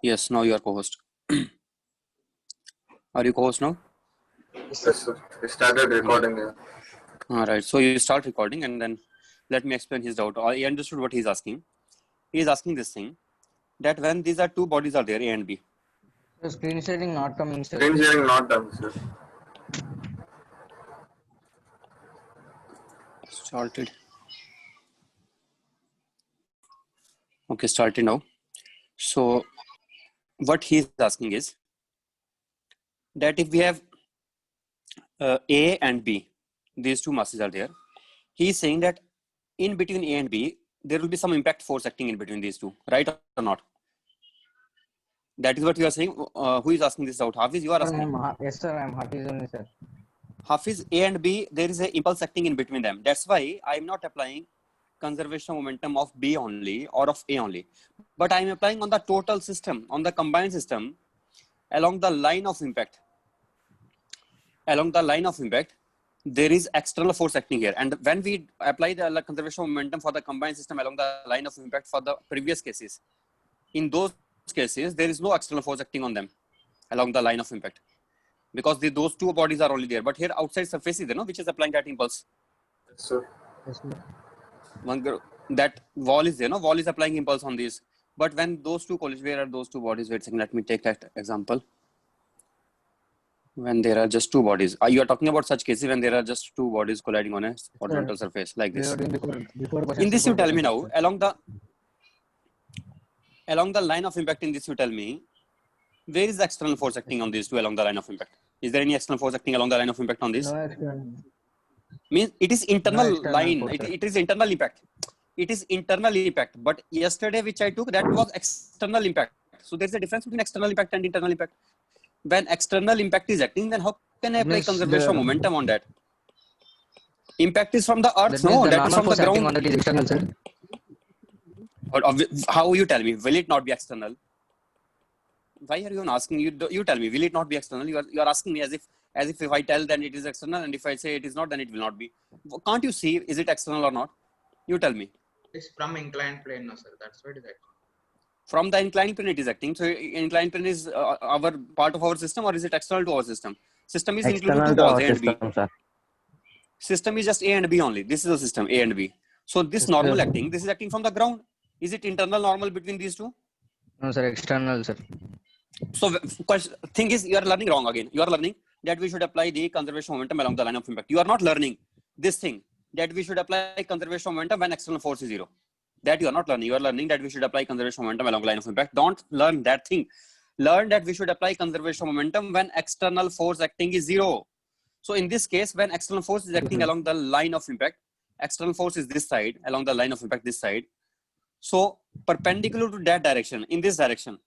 Yes, now you are co-host. Are you co-host now? Yes, sir. We started recording. Yeah. All right. So you start recording and then let me explain his doubt. I understood what he's asking. He is asking this thing that when these are two bodies are there, A and B. So screen sharing not coming, sir. Screen sharing not done, sir. Started. Okay, started now. So what he's asking is that if we have A and B, these two masses are there. He's saying that in between A and B, there will be some impact force acting in between these two, right or not? That is what you are saying. Who is asking this out? Hafiz, you are asking. Yes, sir. I'm Hafiz only, sir. Hafiz, A and B, there is an impulse acting in between them. That's why I am not applying conservation momentum of B only or of A only. But I am applying on the total system, on the combined system, along the line of impact. Along the line of impact, there is external force acting here. And when we apply the conservation momentum for the combined system along the line of impact for the previous cases, in those cases, there is no external force acting on them along the line of impact. Because those two bodies are only there. But here outside surface is there, no, which is applying that impulse. Yes, sir. Yes, sir. That wall is there, no? Wall is applying impulse on these. But when those two collides, where are those two bodies? Wait a second, let me take that example. When there are just two bodies. You are talking about such cases when there are just two bodies colliding on a horizontal surface like this. In this you tell me now, along the line of impact in this you tell me, where is the external force acting on these two along the line of impact? Is there any external force acting along the line of impact on this? No external. Means it is internal external line. force, It is internal impact. It is internal impact. But yesterday which I took, that was external impact. So there's a difference between external impact and internal impact. When external impact is acting, then how can I apply conservation momentum on that? Impact is from the earth, no, that is from the ground. On that is external, sir. How you tell me? Will it not be external? Why are you asking? You tell me. Will it not be external? You are asking me as if if I tell then it is external, and if I say it is not, then it will not be. Can't you see? Is it external or not? You tell me. It's from inclined plane, no, sir. That's why it is acting. From the inclined plane it is acting. So inclined plane is our part of our system, or is it external to our system? System is included two balls, A and B. Sir. System is just A and B only. This is the system, A and B. So this normal acting, this is acting from the ground. Is it internal normal between these two? No, sir. External, sir. So thing is, you are learning wrong again. You are learning that we should apply the conservation momentum along the line of impact. You are not learning this thing that we should apply conservation momentum when external force is zero. That you are not learning. You are learning that we should apply conservation momentum along the line of impact. Don't learn that thing. Learn that we should apply conservation momentum when external force acting is zero. So in this case, when external force is acting along the line of impact, external force is this side, along the line of impact this side. So perpendicular to that direction, in this direction,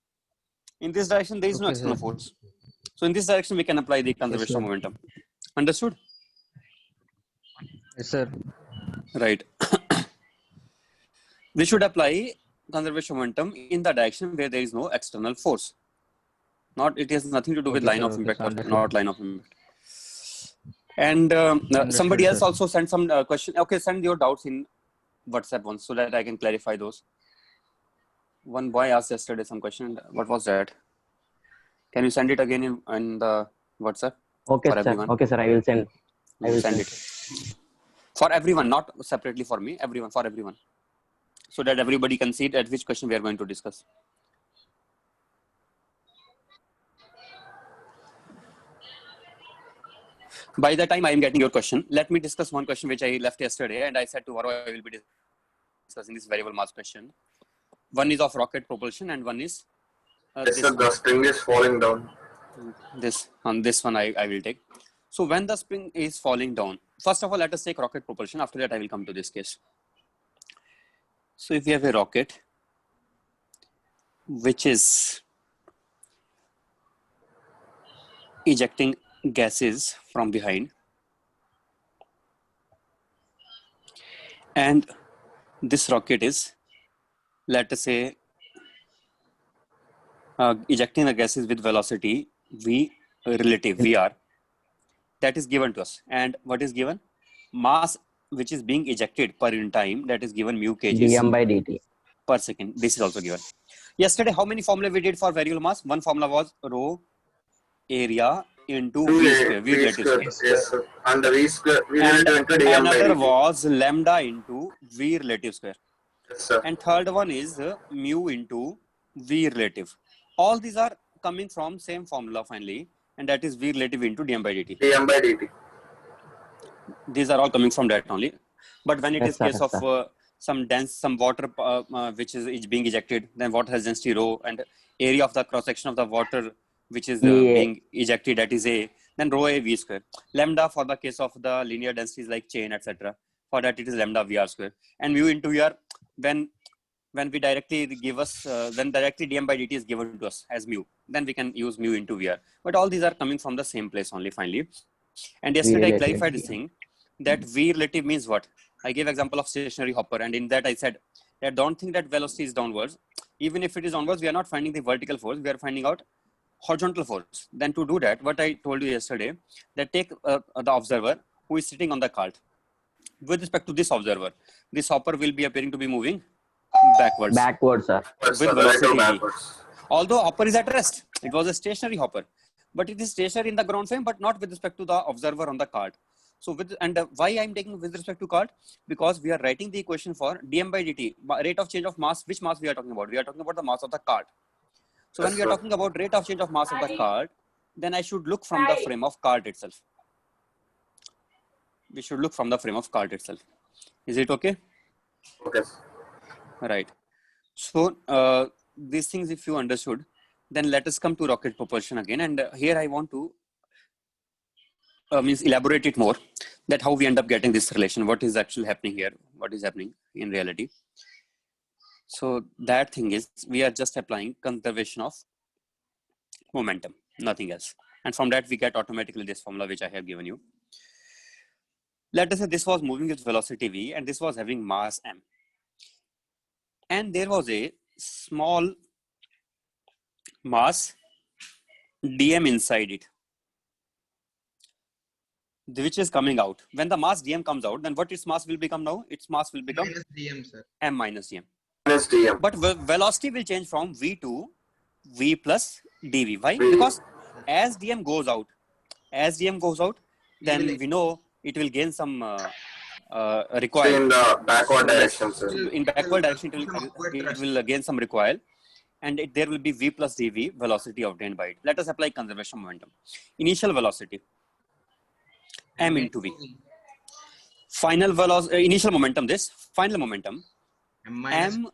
there is no external force. So in this direction, we can apply the conservation momentum. Understood? Yes, sir. Right. We should apply conservation momentum in the direction where there is no external force. It has nothing to do with line of impact or not line of impact. And somebody else also sent some question. Okay, send your doubts in WhatsApp once so that I can clarify those. One boy asked yesterday some question. What was that? Can you send it again in the WhatsApp? Okay, for sir. everyone? Okay, sir. I will send. I will send it for everyone, not separately for me. Everyone, for everyone, so that everybody can see at which question we are going to discuss. By the time I am getting your question, let me discuss one question which I left yesterday, and I said tomorrow I will be discussing this variable mass question. One is of rocket propulsion, and one is Yes, sir. The spring is falling down. This one I will take. So when the spring is falling down, first of all, let us take rocket propulsion. After that, I will come to this case. So if we have a rocket which is ejecting gases from behind, and this rocket is, let us say, ejecting the gases with velocity v relative vr, that is given to us. And what is given? Mass which is being ejected per unit time, that is given mu kgs dm by dt per second. This is also given. Yesterday, how many formula we did for variable mass? One formula was rho area into v square, v relative square. Yes, sir. And the V square, V And relative into dm by another dt. was lambda into v relative square. Yes, sir. And third one is mu into v relative. All these are coming from same formula finally, and that is v relative into dm by dt. dm by dt. These are all coming from that only. But when it Yes, is sir, case yes, of some water which is being ejected, then water has density rho, and area of the cross section of the water which is Yeah. being ejected, that is a, then rho a v square. Lambda for the case of the linear densities like chain, etc. For that it is lambda vr square. And mu into vr, when we directly give us when directly dm by dt is given to us as mu, then we can use mu into vr. But all these are coming from the same place only finally. And yesterday I relative. clarified this thing that v relative means what. I gave example of stationary hopper, and in that I said that don't think that velocity is downwards. Even if it is onwards, we are not finding the vertical force, we are finding out horizontal force. Then to do that, what I told you yesterday, that take the observer who is sitting on the cart. With respect to this observer, this hopper will be appearing to be moving backwards Backwards, sir. Yes, with sir. Relative velocity v. backwards. Although hopper is at rest, it was a stationary hopper, but it is stationary in the ground frame, but not with respect to the observer on the cart. So why I'm taking with respect to cart? Because we are writing the equation for dm by dt, rate of change of mass. Which mass we are talking about? We are talking about the mass of the cart. So when Yes, we are sir. talking about rate of change of mass of the cart, then I should look from the frame of cart itself. We should look from the frame of cart itself. Is it okay? Okay. Right. So these things, if you understood, then let us come to rocket propulsion again. And here I want to means elaborate it more, that how we end up getting this relation, what is actually happening here, what is happening in reality. So that thing is, we are just applying conservation of momentum, nothing else. And from that we get automatically this formula which I have given you. Let us say this was moving with velocity v, and this was having mass m, and there was a small mass dm inside it, which is coming out. When the mass dm comes out, then what its mass will become now? Its mass will become Minus dm, sir. m minus dm. Minus dm. But velocity will change from v to v plus dv. Why? V. Because as dm goes out, then will- we know it will gain some So recoil. in the backward So direction, sir. in backward direction, upward it thrust. will gain some recoil, and there will be v plus dv velocity obtained by it. Let us apply conservation momentum. Initial velocity m into v. Final velocity, initial momentum, this final momentum m m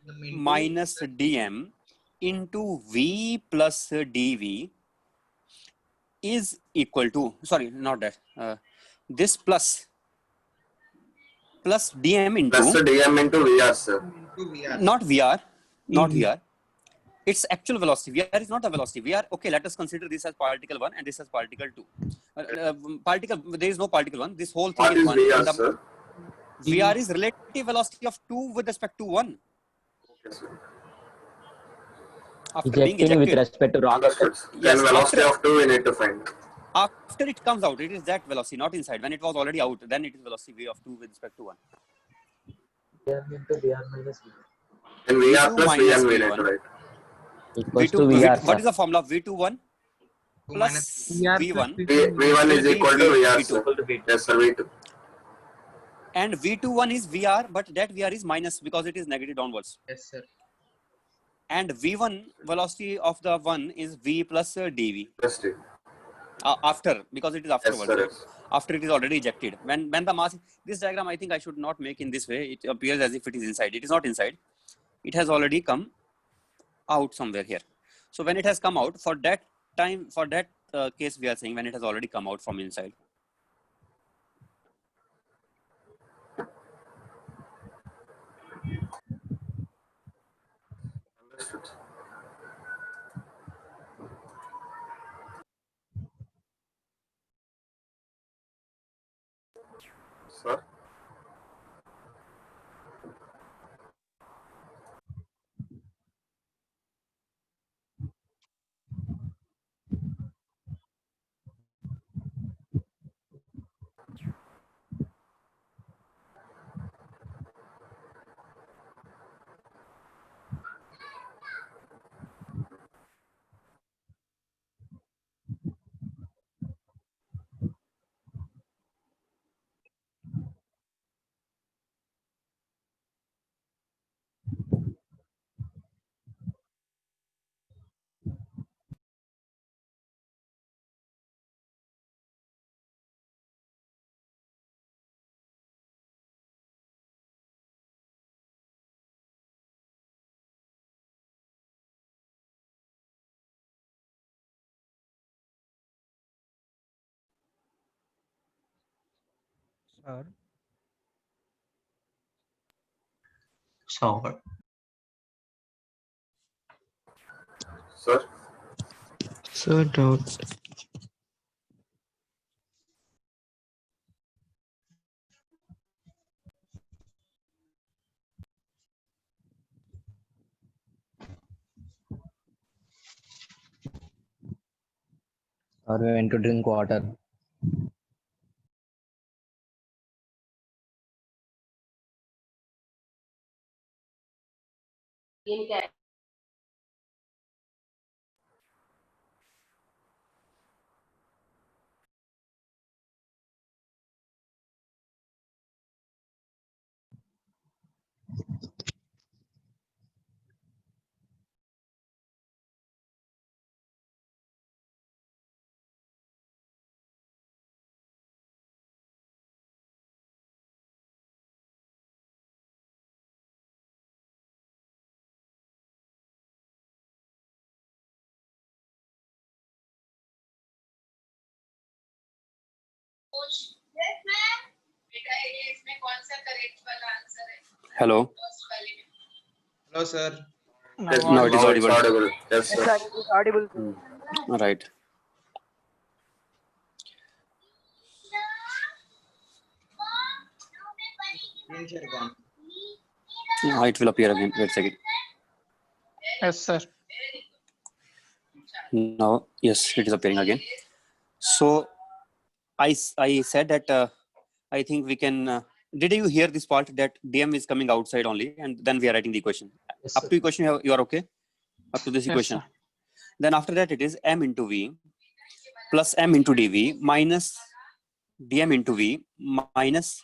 minus dm into v plus dv is equal to, sorry, not that, this plus dm into, Plus the dm into vr, sir. not vr, not vr, its actual velocity. Vr is not the velocity. Vr, okay, let us consider this as particle 1 and this as particle 2. Particle, there is no particle 1. This whole thing What is is 1. vr, And the sir? Vr is relative velocity of 2 with respect to 1 Okay, sir. after being Ejecting with ejected. respect to rocket. Understood, sir. Yes, Then velocity after- of 2 we need to find. After it comes out, it is that velocity, not inside. When it was already out, then it is velocity v of 2 with respect to 1. In vr V2 plus minus vn we need V1. to write. Equals V2, to VR, what sir. is the formula? V21 plus V1 V1 will is be equal to vr, V2. sir. Yes, sir, v2. And V21 is VR, but that VR is minus because it is negative downwards. Yes, sir. And V1 velocity of the 1 is V plus dv. Yes, sir. After, because it is afterwards. sir, right? yes. After it is already ejected. When the mass, this diagram I think I should not make in this way. It appears as if it is inside. It is not inside. It has already come out somewhere here. So when it has come out, for that time, for that case, we are saying when it has already come out from inside. Understood. Sir? Sir. Sir. Sir. Sir, doubt. Or we went to drink water. Hello. Hello, sir. Yes, Now it is now it's audible. audible. Yes, Yes, sir. sir, it is audible. Sir. All right. Screen share gone. It will appear again. Wait a second. Yes, sir. Now, yes, it is appearing again. So I said that I think we can. Did you hear this part that DM is coming outside only, and then we are writing the equation? Up to equation, you are okay. Up to this equation. Sir. Then after that, it is m into v plus m into dv minus dm into v minus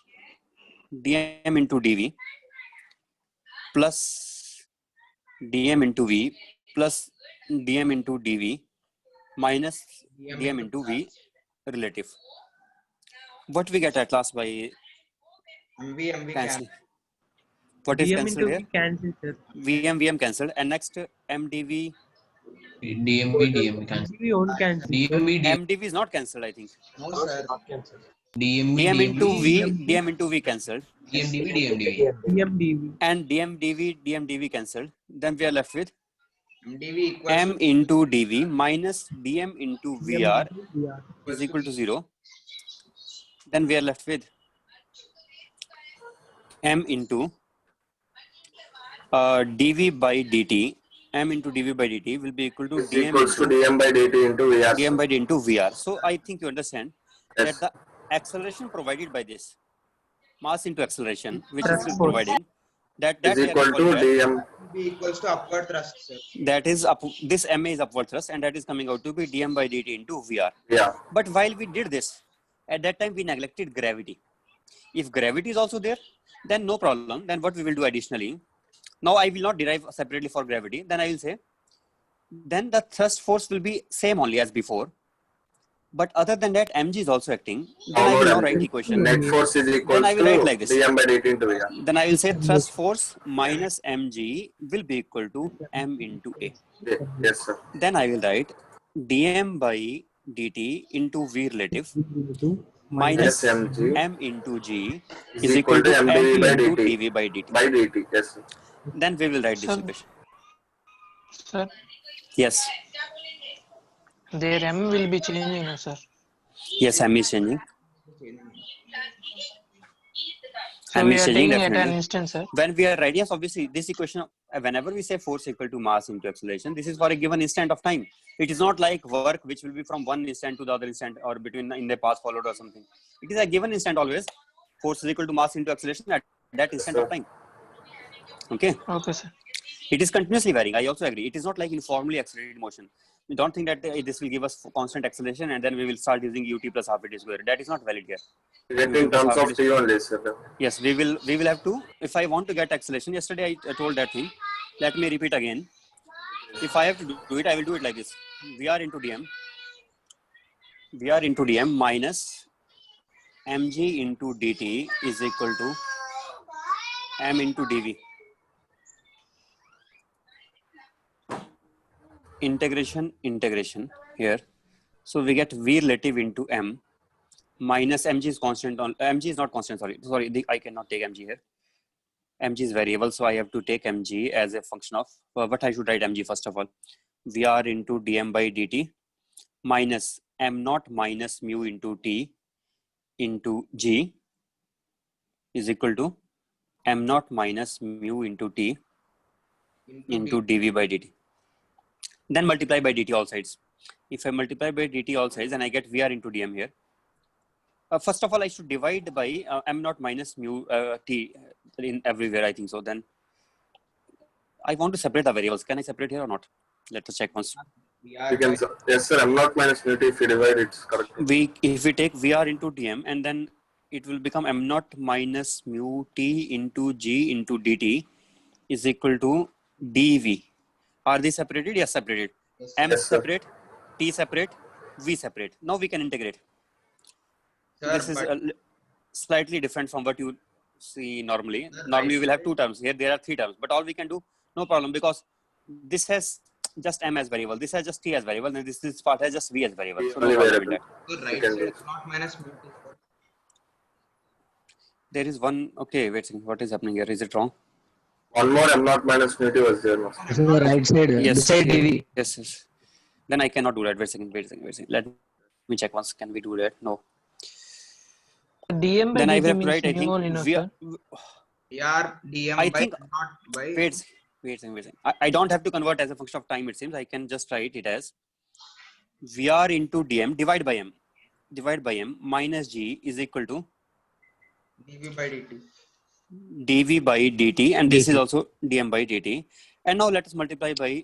dm into dv plus dm into v plus dm into dv minus dm into v relative. What we get at last by MV cancelling? What is DM cancelled into here? V cancel, sir. VM cancelled, and next MDV. DMV cancel. DV won't cancel, sir. DMV MDV is not cancelled, I think. No, sir. DM into V, DMV. DM into V cancelled, DMDV. DMDV. and DMDV cancelled. Then we are left with MDV equals M to into DV minus DM into VR VR. is equal to 0. Then we are left with M into dV by dt. M into dV by dt will be equal to Is dm equals to into dm by dt into VR. dm Sir. by dt into VR. So I think you understand Yes. that the acceleration provided by this mass into acceleration, which is Thrust force. providing that Is we are equal to calling as, dm. B equals to upward thrust, sir. that is up, this ma is upward thrust, and that is coming out to be dm by dt into VR. Yeah. But while we did this, at that time we neglected gravity. If gravity is also there, then no problem. Then what we will do additionally, now I will not derive separately for gravity. Then I will say, then the thrust force will be same only as before. But other than that, mg is also acting. Then I will now write equation. Net force is equals Then I will to write like this. dm by dt into VR. Then I will say thrust force minus mg will be equal to m into a. Yes, sir. Then I will write dm by dt into v relative minus Yes, mg m into g is equal to m mdv by into dt. dv by dt. By dt. Yes, sir. Then we will write this Sir. equation. Sir, Yes. their M will be changing, no, sir. Yes, m is changing. So M we is are changing taking at an definitely. instant, sir. When we are writing, yes, obviously, this equation, whenever we say force equal to mass into acceleration, this is for a given instant of time. It is not like work which will be from one instant to the other instant or between in the past followed or something. It is a given instant always. Force is equal to mass into acceleration at that instant of time. Okay. Okay, sir. It is continuously varying. I also agree. It is not like uniformly accelerated motion. We don't think that this will give us constant acceleration and then we will start using ut plus half a t square. That is not valid here. Get in terms of t only, sir. Yes, we will have to. If I want to get acceleration, yesterday I told that thing. Let me repeat again. If I have to do it, I will do it like this. VR into dm minus mg into dt is equal to m into dv. Integration here. So we get v relative into m minus mg is constant on mg is not constant. Sorry, I cannot take mg here. Mg is variable, so I have to take mg as a function of what I should write mg first of all. Vr into dm by dt minus m naught minus mu into t into g is equal to m naught minus mu into t into dv by dt. Then multiply by dt all sides. If I multiply by dt all sides, then I get Vr into dm here. First of all, I should divide by m naught minus mu t in everywhere, I think so. Then I want to separate the variables. Can I separate here or not? Let us check once. You can, yes sir, m naught minus mu t, if you divide it's correct. If we take Vr into dm, and then it will become m naught minus mu t into g into dt is equal to dv. Are they separated? Yes, separated. Yes, M yes, sir. separate, t separate, v separate. Now we can integrate. Sir, This is but slightly different from what you see normally. Sir, Normally you will have right. two terms. Here there are three terms. But all we can do, no problem, because this has just m as variable. This has just t as variable. And this part has just v as variable. So no Only problem in variable. that. the right can side do. is not minus mu t, sir. There is one. Okay, wait a second. What is happening here? Is it wrong? One more m naught minus mu t was there. No? This is the right side. Yes. Beside dv. Yes. Then I cannot do that. Wait a second. Let me check once. Can we do that? No. DM by Then I dt will have to means write, I mu only, no, think, sir? Vr dm I by think- not by. wait a second. I don't have to convert as a function of time, it seems. I can just write it as Vr into dm divide by m minus g is equal to dv by dt. dv by dt, and this dt. is also dm by dt. And now let us multiply by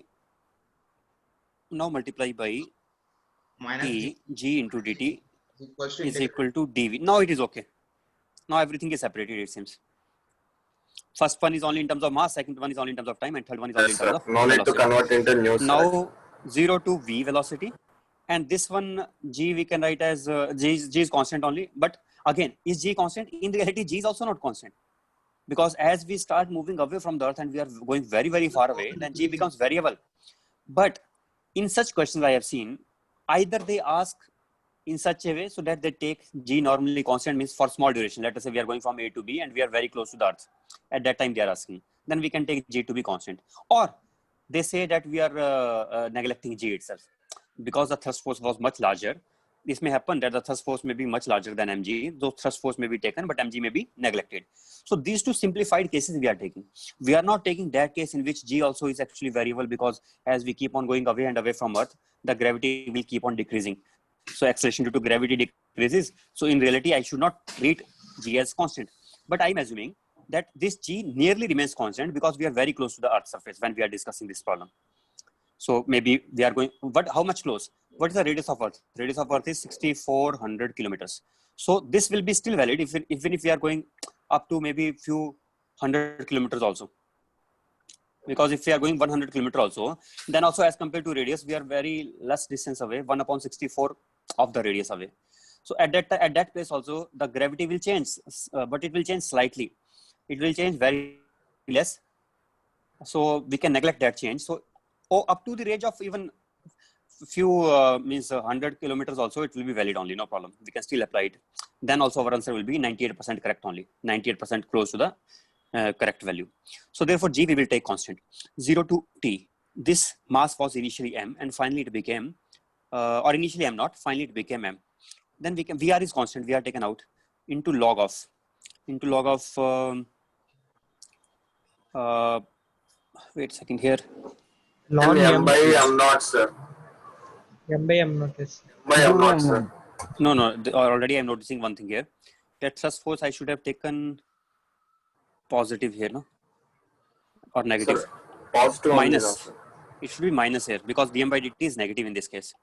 Minus t g g into dt is equals to is integral. equal to dv. Now it is okay. Now everything is separated, it seems. First one is only in terms of mass, second one is only in terms of time, and third one is only Yes in terms sir. of No need to velocity. convert into new. Sir. Now 0 to v velocity, and this one g we can write as g is constant only. But again, is g constant? In reality, g is also not constant, because as we start moving away from the earth and we are going very, very far away, then g becomes variable. But in such questions I have seen, either they ask in such a way so that they take g normally constant, means for small duration. Let us say we are going from A to B and we are very close to the earth. At that time they are asking. Then we can take g to be constant. Or they say that we are neglecting g itself. Because the thrust force was much larger, this may happen that the thrust force may be much larger than mg. Those thrust force may be taken, but mg may be neglected. So these two simplified cases we are taking. We are not taking that case in which g also is actually variable, because as we keep on going away and away from earth, the gravity will keep on decreasing. So acceleration due to gravity decreases. So in reality, I should not treat g as constant. But I'm assuming that this g nearly remains constant because we are very close to the earth's surface when we are discussing this problem. So maybe we are going, but how much close? What is the radius of earth? Radius of earth is 6,400 kilometers. So this will be still valid even if we are going up to maybe few hundred kilometers also. Because if we are going 100 kilometers also, then also as compared to radius, we are very less distance away, 1/64 of the radius away. So at that place also, the gravity will change, but it will change slightly. It will change very less. So we can neglect that change. So up to the range of even few means 100 kilometers also, it will be valid only, no problem. We can still apply it. Then also our answer will be 98% correct only, 98% close to the correct value. So therefore G we will take constant. 0 to T. This mass was initially M and finally it became, or initially M naught, finally it became M. Then we can, VR is constant, we are taken out into log of wait a second here. Log M m by m naught, sir. m by m naught is. By m naught, sir. No, already I'm noticing one thing here. That thrust force I should have taken positive here, no? Or negative? Sir, positive only Minus. now, sir. It should be minus here because dm by dt is negative in this case.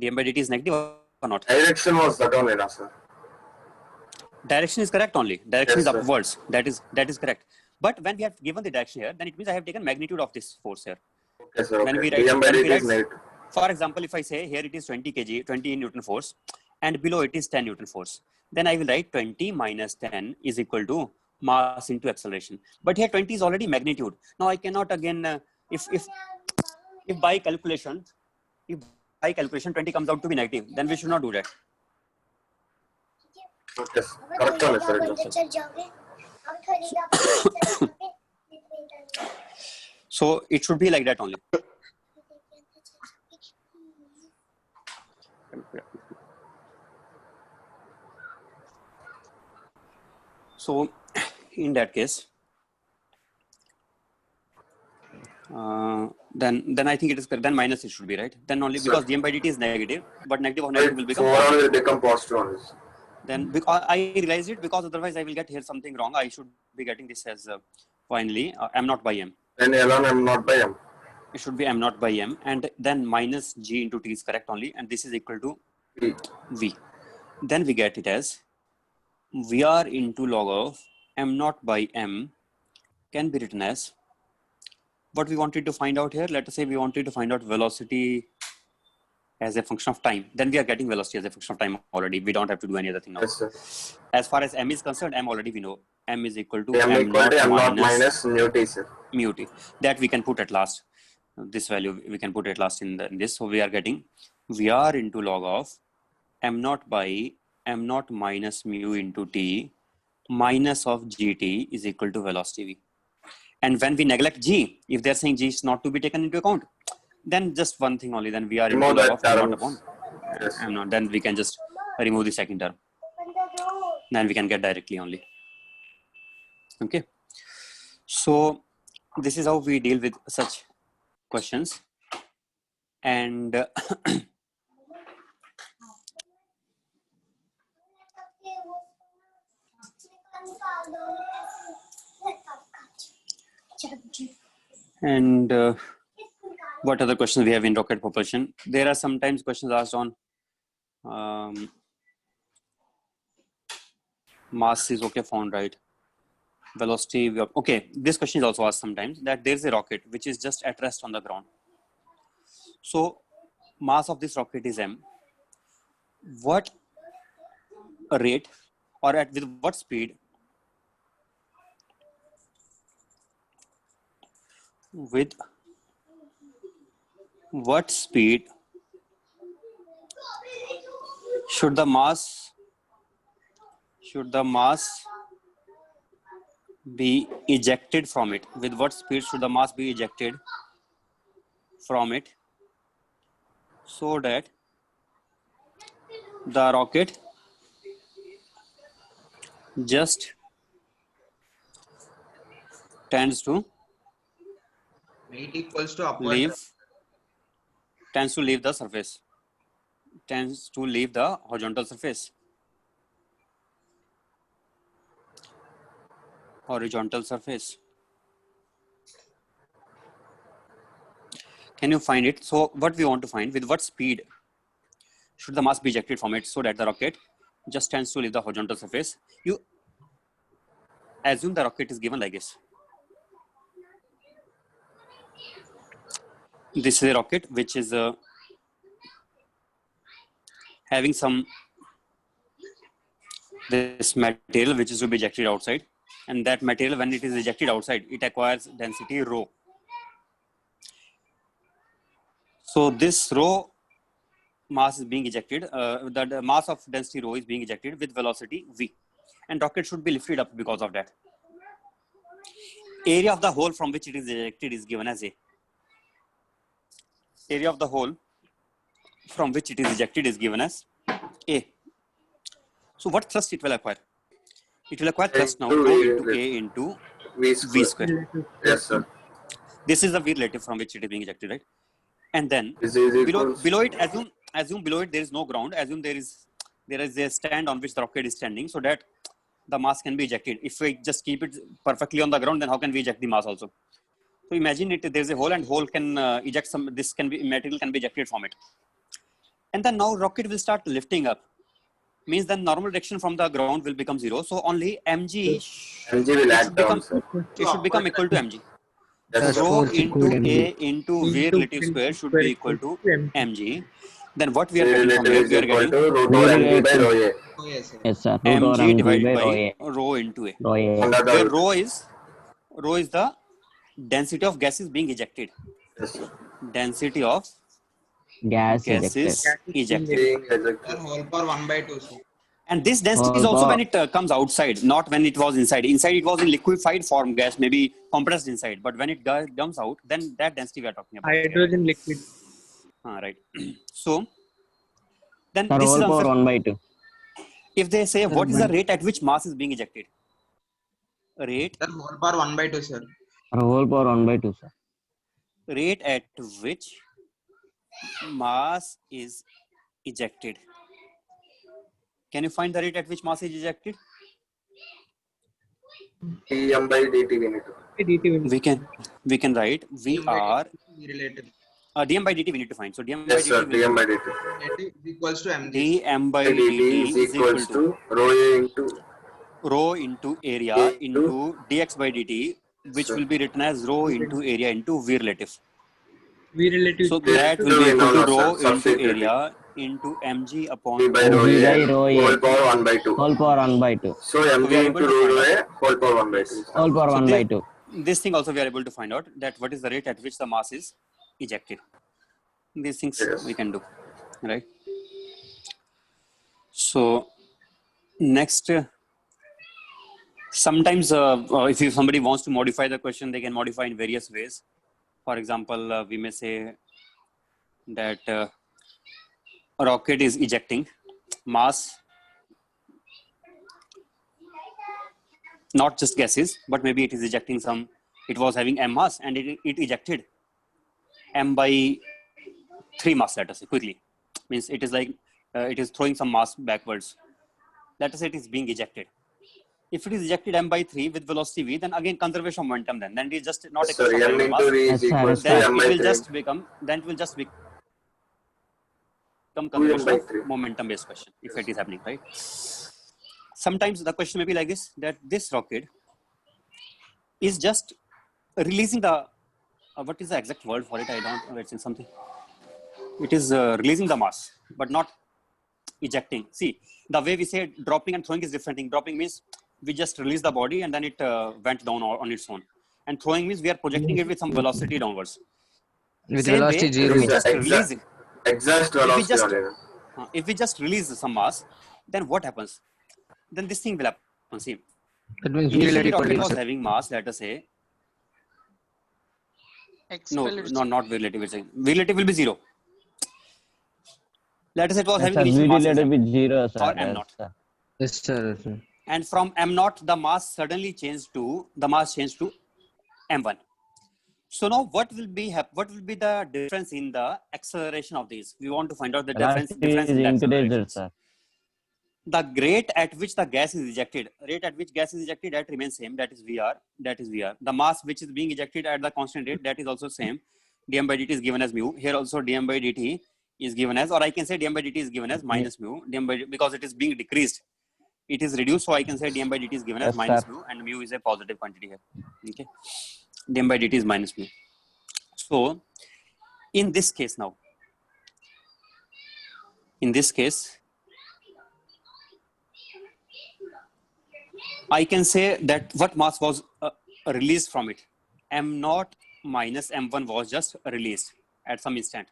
dm by dt is negative or not? Direction was that only now, sir. Direction is correct only. Direction Yes, is sir. upwards. That is correct. But when we have given the direction here, then it means I have taken magnitude of this force here. Okay, sir. When Okay. we write- dm by when we dt is write- negative. For example, if I say here it is 20 kg, 20 Newton force, and below it is 10 Newton force, then I will write 20 minus 10 is equal to mass into acceleration. But here 20 is already magnitude. Now I cannot again, if by calculation 20 comes out to be negative, then we should not do that. Yes, correct one, sir. So it should be like that only. So in that case, then I think it is correct. Then minus it should be right. Then only because dm by dt is negative, but negative or negative will become 4 positive. will become positive only. Then because I realize it, because otherwise I will get here something wrong. I should be getting this as finally m naught by m. Then ln m naught by m. It should be m naught by m, and then minus g into t is correct only, and this is equal to T. v. Then we get it as vr into log of m naught by m can be written as what we wanted to find out here. Let us say we wanted to find out velocity as a function of time. Then we are getting velocity as a function of time already. We don't have to do any other thing now. Yes, sir. As far as m is concerned, m already we know. M is equal to M equal to m naught minus mu t, sir. mu t. That we can put at last. This value we can put at last in this. So we are getting vr into log of m naught by m naught minus mu into t minus of gt is equal to velocity v. And when we neglect g, if they're saying g is not to be taken into account, then just one thing only, then we are into Remove log that of m naught term. upon Yes. m naught. Then we can just remove the second term. Then we can get directly only. Okay. So this is how we deal with such questions. And what other questions we have in rocket propulsion? There are sometimes questions asked on mass is okay, found right. Velocity, okay. This question is also asked sometimes, that there's a rocket which is just at rest on the ground. So mass of this rocket is m. What rate or with what speed? With what speed should the mass be ejected from it? With what speed should the mass be ejected from it so that the rocket just tends to Weight equals to upward. leave the surface, tends to leave the horizontal surface. Can you find it? So what we want to find, with what speed should the mass be ejected from it so that the rocket just tends to leave the horizontal surface? You assume the rocket is given like this. This is a rocket which is having some this material which is to be ejected outside, and that material, when it is ejected outside, it acquires density rho. So this rho mass is being ejected, the mass of density rho is being ejected with velocity v, and rocket should be lifted up because of that. Area of the hole from which it is ejected is given as a. Area of the hole from which it is ejected is given as a. So what thrust it will acquire? It will acquire thrust now, rho into a into V v square. Yes, sir. This is the v relative from which it is being ejected, right? And then This is below it, assume below it there is no ground. Assume there is a stand on which the rocket is standing, so that the mass can be ejected. If we just keep it perfectly on the ground, then how can we eject the mass also? So imagine it, there's a hole, and hole can eject some, this can be, material can be ejected from it. And then now rocket will start lifting up. Means then normal direction from the ground will become 0. So only mg will add down, sir. it should become equal to mg. Yes, Rho sir. into a into v relative square should be equal to mg. Then what we are getting from here, Is we are equal getting to root over mg by rho a. Oh, yes, sir. Yes, sir. Root over mg mg divided by by rho A. rho into a. Rho A. Under Where the rho is the density of gases being ejected. yes, sir. Density of Gas gases ejected. ejected. Being Sir, ejected. whole power 1/2, sir. And this density is also when it comes outside, not when it was inside. Inside it was in liquefied form gas, maybe compressed inside. But when it comes out, then that density we are talking about. Hydrogen liquid. Right. So then Sir, this is whole power answer. 1 by 2. If they say what is the rate at which mass is being ejected? Rate Sir, whole power 1 by 2, sir. Sir, whole power 1 by 2, sir. rate at which mass is ejected. Can you find the rate at which mass is ejected? dm by dt we need to. dt will We can write we dm by are dt relative. dm by dt we need to find. So dm by Yes, dt sir. will dm be by dt. Relative is equals to mg. dm by dt dt is equals to rho a into rho into area into dx by dt, which will be written as rho into area into v relative. v relative. So equals that to- will be No, equal to no, rho sir. into Substitute it. area into mg upon v by rho V by a rho a. whole power 1 by 2. Whole power 1 by 2. So mg we are into able to rho find a whole power 1 by 2. Whole power So 1 by 2. this thing also we are able to find out that what is the rate at which the mass is ejected. These things Yes. we can do, right? So next, sometimes if somebody wants to modify the question, they can modify in various ways. For example, we may say that a rocket is ejecting mass, not just gases, but maybe it is ejecting some, it was having m mass and it ejected m by 3 mass, let us say, quickly. Means it is like it is throwing some mass backwards. Let us say it is being ejected. If it is ejected m by 3 with velocity v, then again conservation of momentum, then it is just not a So question of m having into mass. v is Yes, sir. equals to Then m it by will 3. just become, by conservation of 3. momentum based question if it is happening, right? Sometimes the question may be like this, that this rocket is just releasing the what is the exact word for it? I don't know. It's in something. It is releasing the mass, but not ejecting. See, the way we say dropping and throwing is different thing. Dropping means we just release the body and then it went down on its own. And throwing means we are projecting it with some velocity downwards. With Same velocity way, zero if we means just release it, Exact if we velocity just only. if we just release some mass, then what happens? Then this thing will happen. See, that means v initially relative rocket was potential. having mass, let us say, Expel its not V relative. V relative will be 0. Let us say it was Yes, having sir. initial V mass as related m with 0, sir. or m Yes, naught. sir. Yes, sir. Yes, sir. And from m naught, the mass suddenly changed to m1. So now what will be the difference in the acceleration of these? We want to find out the difference Velocity is in the increased, accelerations. sir. The rate at which the gas is ejected, that remains same. That is Vr. The mass which is being ejected at the constant rate, that is also same. dm by dt is given as mu. Here also dm by dt is given as, or I can say dm by dt is given as minus mu. Because it is being decreased, it is reduced. So I can say dm by dt is given as Yes, minus sir. mu, and mu is a positive quantity here. Okay, dm by dt is minus mu. So in this case now, I can say that what mass was released from it, m naught minus m1 was just released at some instant.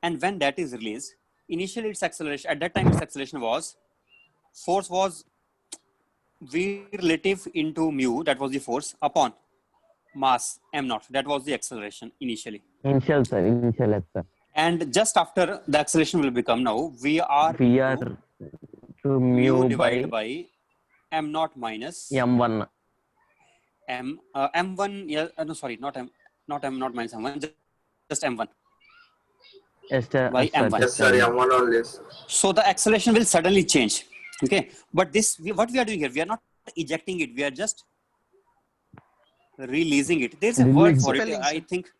And when that is released, initially its acceleration, at that time its acceleration was, force was v relative into mu, that was the force, upon mass m naught, that was the acceleration initially. Initial, sir. Initial, yes, sir. And just after, the acceleration will become now We are to mu mu by divided by m naught minus m1. m1. Yeah, no, sorry, not m naught minus m1, just m1 Yes, sir. by Yes, sir. m1. Yes, sir. M1 only. So the acceleration will suddenly change. Okay, but what we are doing here, we are not ejecting it, we are just releasing it. There's a word for it. Expelling, I sir. think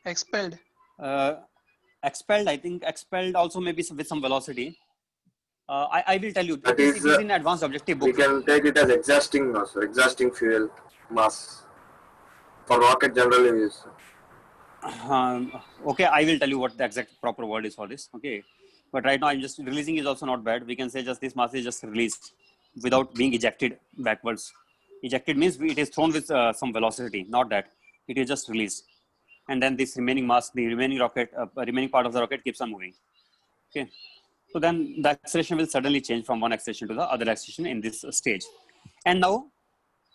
expelled. expelled. I think expelled also maybe with some velocity. I will tell you. That It is is, in advanced objective We book. can take it as exhausting also. Exhausting fuel mass. For rocket generally we use. Okay, I will tell you what the exact proper word is for this. Okay, but right now I'm just releasing is also not bad. We can say just this mass is just released without being ejected backwards. Ejected means it is thrown with some velocity, not that it is just released, and then this remaining mass, the remaining rocket, remaining part of the rocket keeps on moving. Okay, So then the acceleration will suddenly change from one acceleration to the other acceleration in this stage. And now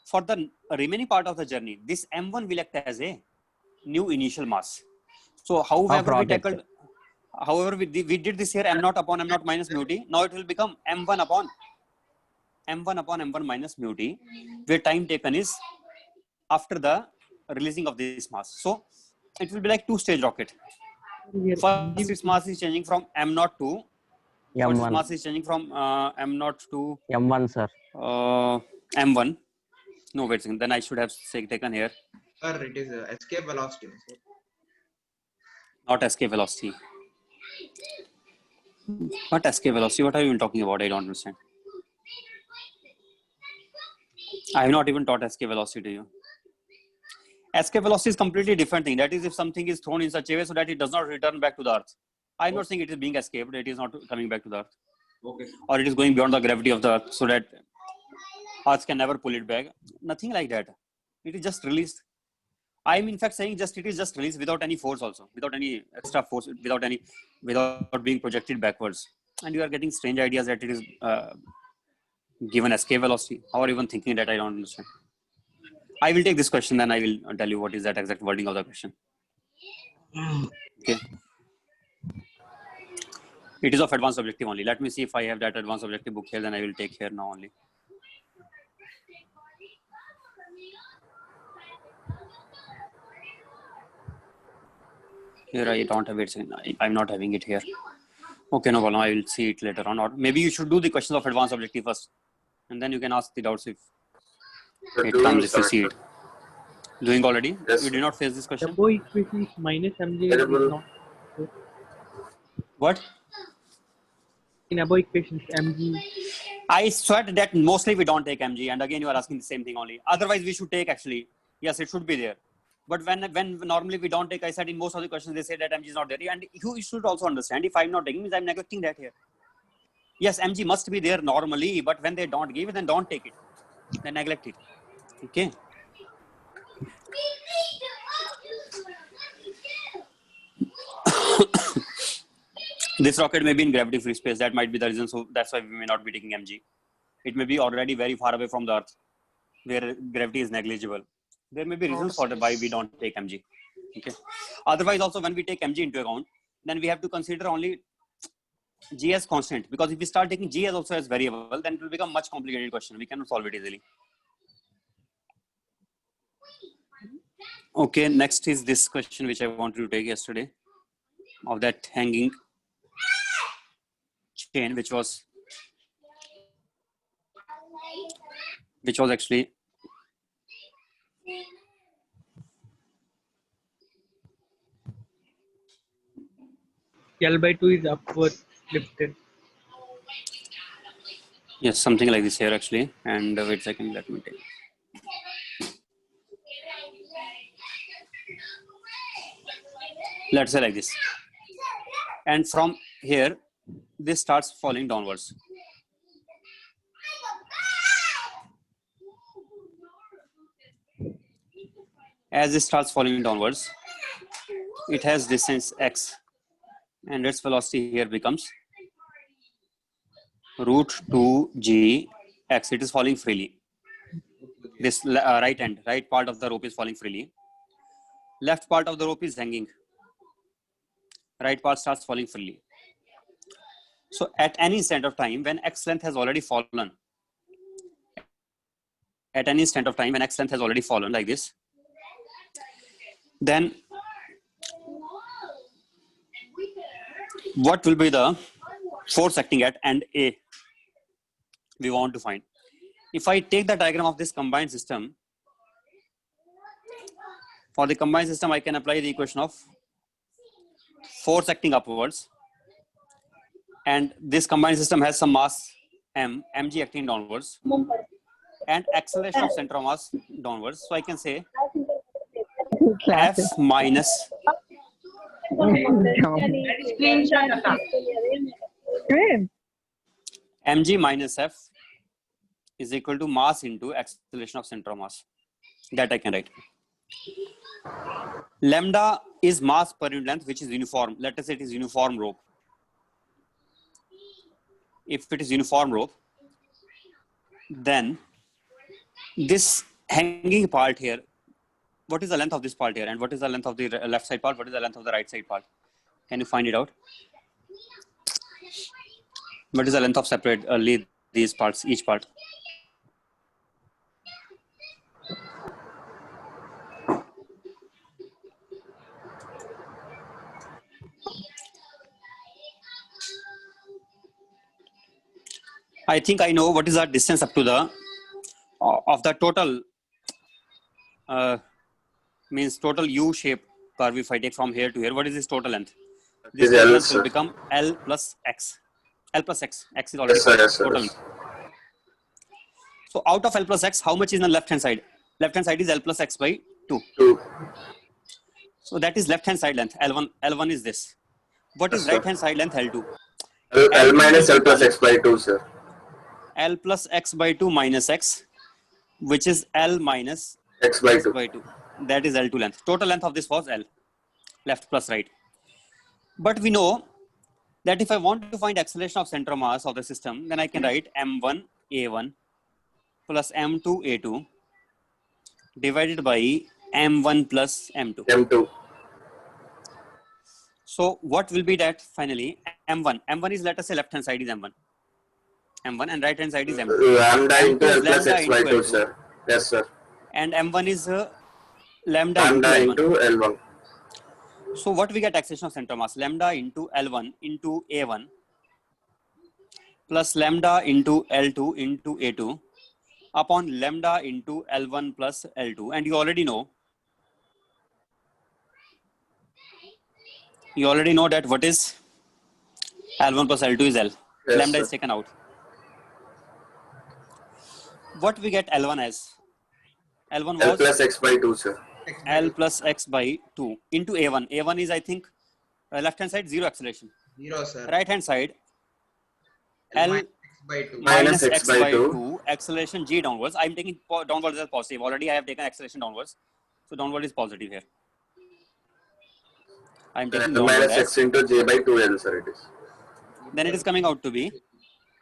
for the remaining part of the journey, this m1 will act as a new initial mass. So however we rocket. tackled, however we did this here, m naught upon m naught minus mu t. Now it will become m1 upon m1 minus mu t, where time taken is after the releasing of this mass. So it will be like two-stage rocket. First, its mass is changing from m naught to first its M1. mass is changing from m naught to M1, sir. m1. No, wait a second. Then I should have taken here Sir, it is escape velocity. Sir. not escape velocity. What escape velocity? What are you even talking about? I don't understand. I have not even taught escape velocity to you. Escape velocity is completely different thing. That is, if something is thrown in such a way so that it does not return back to the earth. I'm not saying it is being escaped. It is not coming back to the earth. Okay. Or it is going beyond the gravity of the earth so that earth can never pull it back. Nothing like that. It is just released. I'm in fact saying just it is just released without any force also, without any extra force, without being projected backwards. And you are getting strange ideas that it is given escape velocity. How are you even thinking that? I don't understand. I will take this question, then I will tell you what is that exact wording of the question. Okay. It is of advanced objective only. Let me see if I have that advanced objective book here, then I will take here now only. Here I don't have it. I'm not having it here. Okay, no problem. I will see it later on. Or maybe you should do the questions of advanced objective first, and then you can ask the doubts if We're it doing comes sir. to see it. Doing already? Yes. You did not face this question? Jumbo equations minus mj is Terrible. not What? in above equations mg. I sweat that mostly we don't take mg, and again you are asking the same thing only. Otherwise we should take actually. Yes, it should be there. But when normally we don't take, I said in most of the questions they say that mg is not there. And you should also understand, if I'm not taking, means I'm neglecting that here. Yes, mg must be there normally, but when they don't give it, then don't take it. Then neglect it. Okay. This rocket may be in gravity free space. That might be the reason. So that's why we may not be taking mg. It may be already very far away from the earth, where gravity is negligible. There may be reasons for why we don't take mg. Okay. Otherwise, also when we take mg into account, then we have to consider only g as constant, because if we start taking g as also as variable, then it will become much complicated question. We cannot solve it easily. Okay. Next is this question which I wanted to take yesterday, of that hanging chain, which was actually L/2 is upward lifted. yes, something like this here actually. And wait a second, let me take. Let's say like this. And from here, this starts falling downwards. As it starts falling downwards, it has distance x, and its velocity here becomes root 2g x. It is falling freely. This right part of the rope is falling freely. Left part of the rope is hanging. Right part starts falling freely. So at any instant of time when x length has already fallen, like this, then what will be the force acting at end A we want to find. If I take the diagram of this combined system, for the combined system I can apply the equation of force acting upwards, and this combined system has some mass m, mg acting downwards, and acceleration of center of mass downwards. So I can say F minus mg minus F is equal to mass into acceleration of center of mass. That I can write. Lambda is mass per unit length, which is uniform. Let us say it is uniform rope. if it is uniform rope, then this hanging part here, what is the length of this part here, and what is the length of the left side part? What is the length of the right side part? Can you find it out? What is the length of separate these parts, each part? I think I know what is the distance up to the of the total means total U shape curve. If I take from here to here, what is this total length? This Is L, total length sir. will become L plus X. L plus X. X is already Yes, sir. Yes, sir. total. So out of L plus X, how much is on the left hand side? Left hand side is L plus X by 2. 2. So that is left hand side length. L1. L1 is this. What is Yes, sir. right hand side length? L2. L minus L plus X by 2, sir. L plus X by 2 minus X, which is L minus X by X 2. by 2. That is L2 length. Total length of this was L. Left plus right. But we know that if I want to find acceleration of center of mass of the system, then I can write M1 A1 plus M2 A2 divided by M1 plus M2. M2. So what will be that finally? M1. M1 is, let us say, left hand side is M1. M1 and right hand side is M2. Lambda into L plus lambda X by into 2, L2. sir. Yes, sir. And M1 is lambda Lambda into L1. into L1. So what we get acceleration of center of mass? Lambda into L1 into A1 plus lambda into L2 into A2 upon lambda into L1 plus L2. And you already know that what is L1 plus L2 is L. Yes, Lambda sir. is taken out. What we get L1 as? L1 L was plus X by 2, sir. L plus X by 2 into A1. A1 is, I think, left hand side 0 acceleration. 0, sir. Right hand side L L minus X by 2. minus X X by by 2. 2 acceleration G downwards. I'm taking downwards as positive. Already I have taken acceleration downwards. So downward is positive here. I'm taking L downward minus as. X into J by 2L, sir, it is. Then it is coming out to be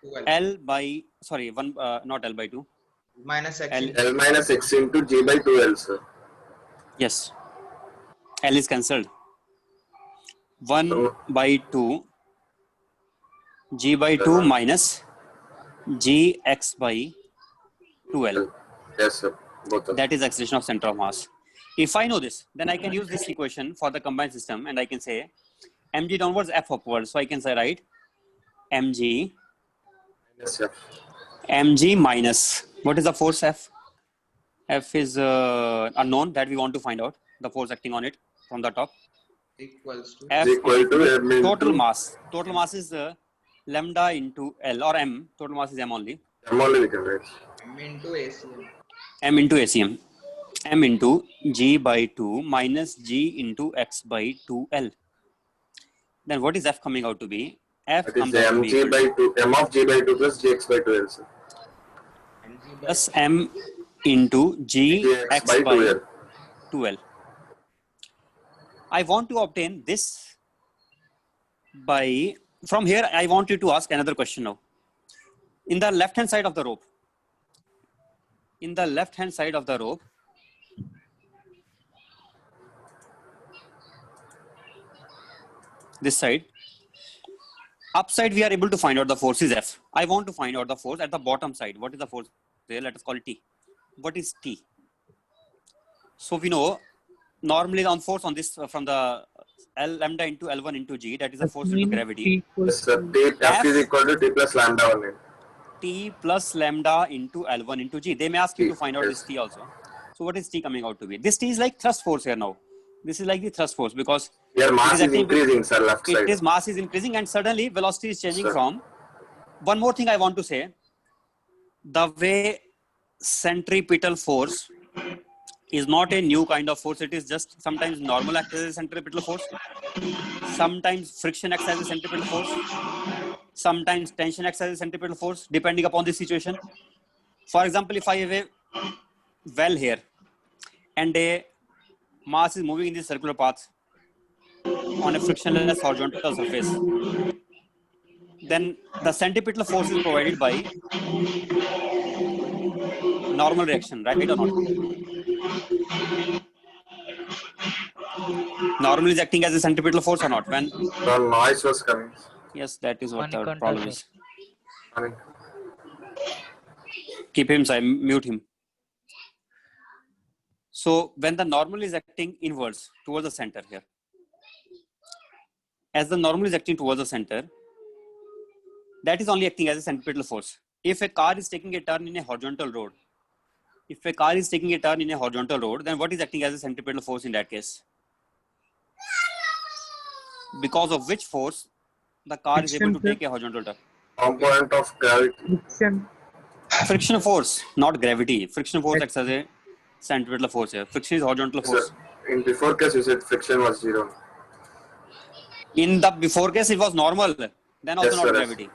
2L. L by, sorry, not L by 2. Minus X L. into L minus X into J by 2L, sir. Yes. L is cancelled. 1 So- by 2 G by 2 minus Gx by 2L. Yes, sir. Both of them. That is acceleration of center of mass. If I know this, then I can use this equation for the combined system and I can say mg downwards, F upwards. So I can say, right, mg Yes, F. mg minus, what is the force F? F is unknown, that we want to find out, the force acting on it from the top. equals to F Is equal to M into total mass. Total mass is lambda into L or M. Total mass is M only. M only we can write. M into ACM. M into ACM. M into G by 2 minus G into X by 2L. Then what is F coming out to be? F That is comes out to be mg equal by to 2, m of J by 2 plus Jx by 2L, sir. Mg by plus M into G Jx X by by 2L. 2L. I want to obtain this by, from here I want you to ask another question now. In the left hand side of the rope, this side, upside we are able to find out the force is F. I want to find out the force at the bottom side. What is the force there? Let us call it T. What is T? So we know normally on force on this from the L lambda into L1 into G, that is the force due to gravity. T equals Yes, sir. T, F is equal to T plus lambda 1. T plus lambda into L1 into G. They may ask you to find out this T also. So what is T coming out to be? This T is like thrust force here now. This is like the thrust force because Your mass is acting- increasing, sir, left it side. is mass is increasing and suddenly velocity is changing Sir. from. One more thing I want to say, the way centripetal force is not a new kind of force. It is just sometimes normal acts as a centripetal force. Sometimes friction acts as a centripetal force. Sometimes tension acts as a centripetal force, depending upon the situation. For example, if I have a well here and a mass is moving in this circular path on a frictionless horizontal surface, then the centripetal force is provided by normal reaction, right or not? Normal is acting as a centripetal force or not? When The noise was coming. yes, that is what the Manikanta, problem sir. is. I mean, Keep him silent, mute him. So when the normal is acting inwards towards the center here, as the normal is acting towards the center, that is only acting as a centripetal force. If a car is taking a turn in a horizontal road, then what is acting as a centripetal force in that case? Because of which force the car is able to Friction, take a horizontal turn? component of gravity. friction. Friction force, not gravity. Friction force acts as a centripetal force here. Friction is horizontal So, force. in before case, you said friction was 0. In the before case, it was normal, then also Yes, not sir, yes. gravity.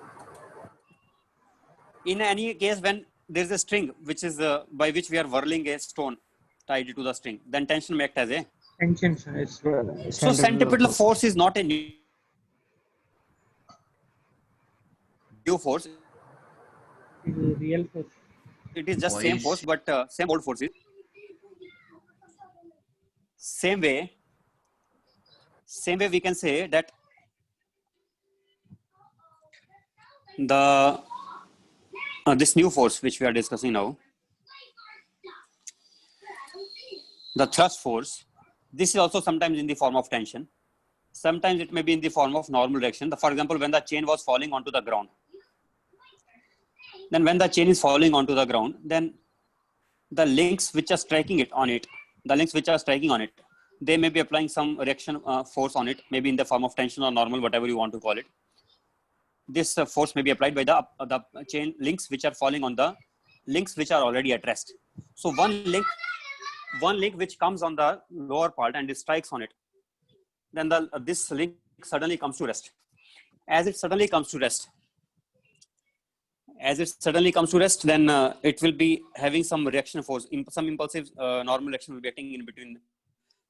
In any case, when there is a string which is by which we are whirling a stone tied to the string, then tension may act as a. Tension, sir. It's So centripetal force is not a new force. real force. It is just same force, but same old forces. Same way we can say that the this new force which we are discussing now, the thrust force, this is also sometimes in the form of tension. Sometimes it may be in the form of normal direction. For example, when the chain was falling onto the ground, then when the chain is falling onto the ground, then the links which are striking on it, they may be applying some reaction force on it, maybe in the form of tension or normal, whatever you want to call it. This force may be applied by the chain links which are falling on the links which are already at rest. So one link which comes on the lower part and strikes on it, then this link suddenly comes to rest. As it suddenly comes to rest, then it will be having some reaction force, some impulsive normal reaction will be acting in between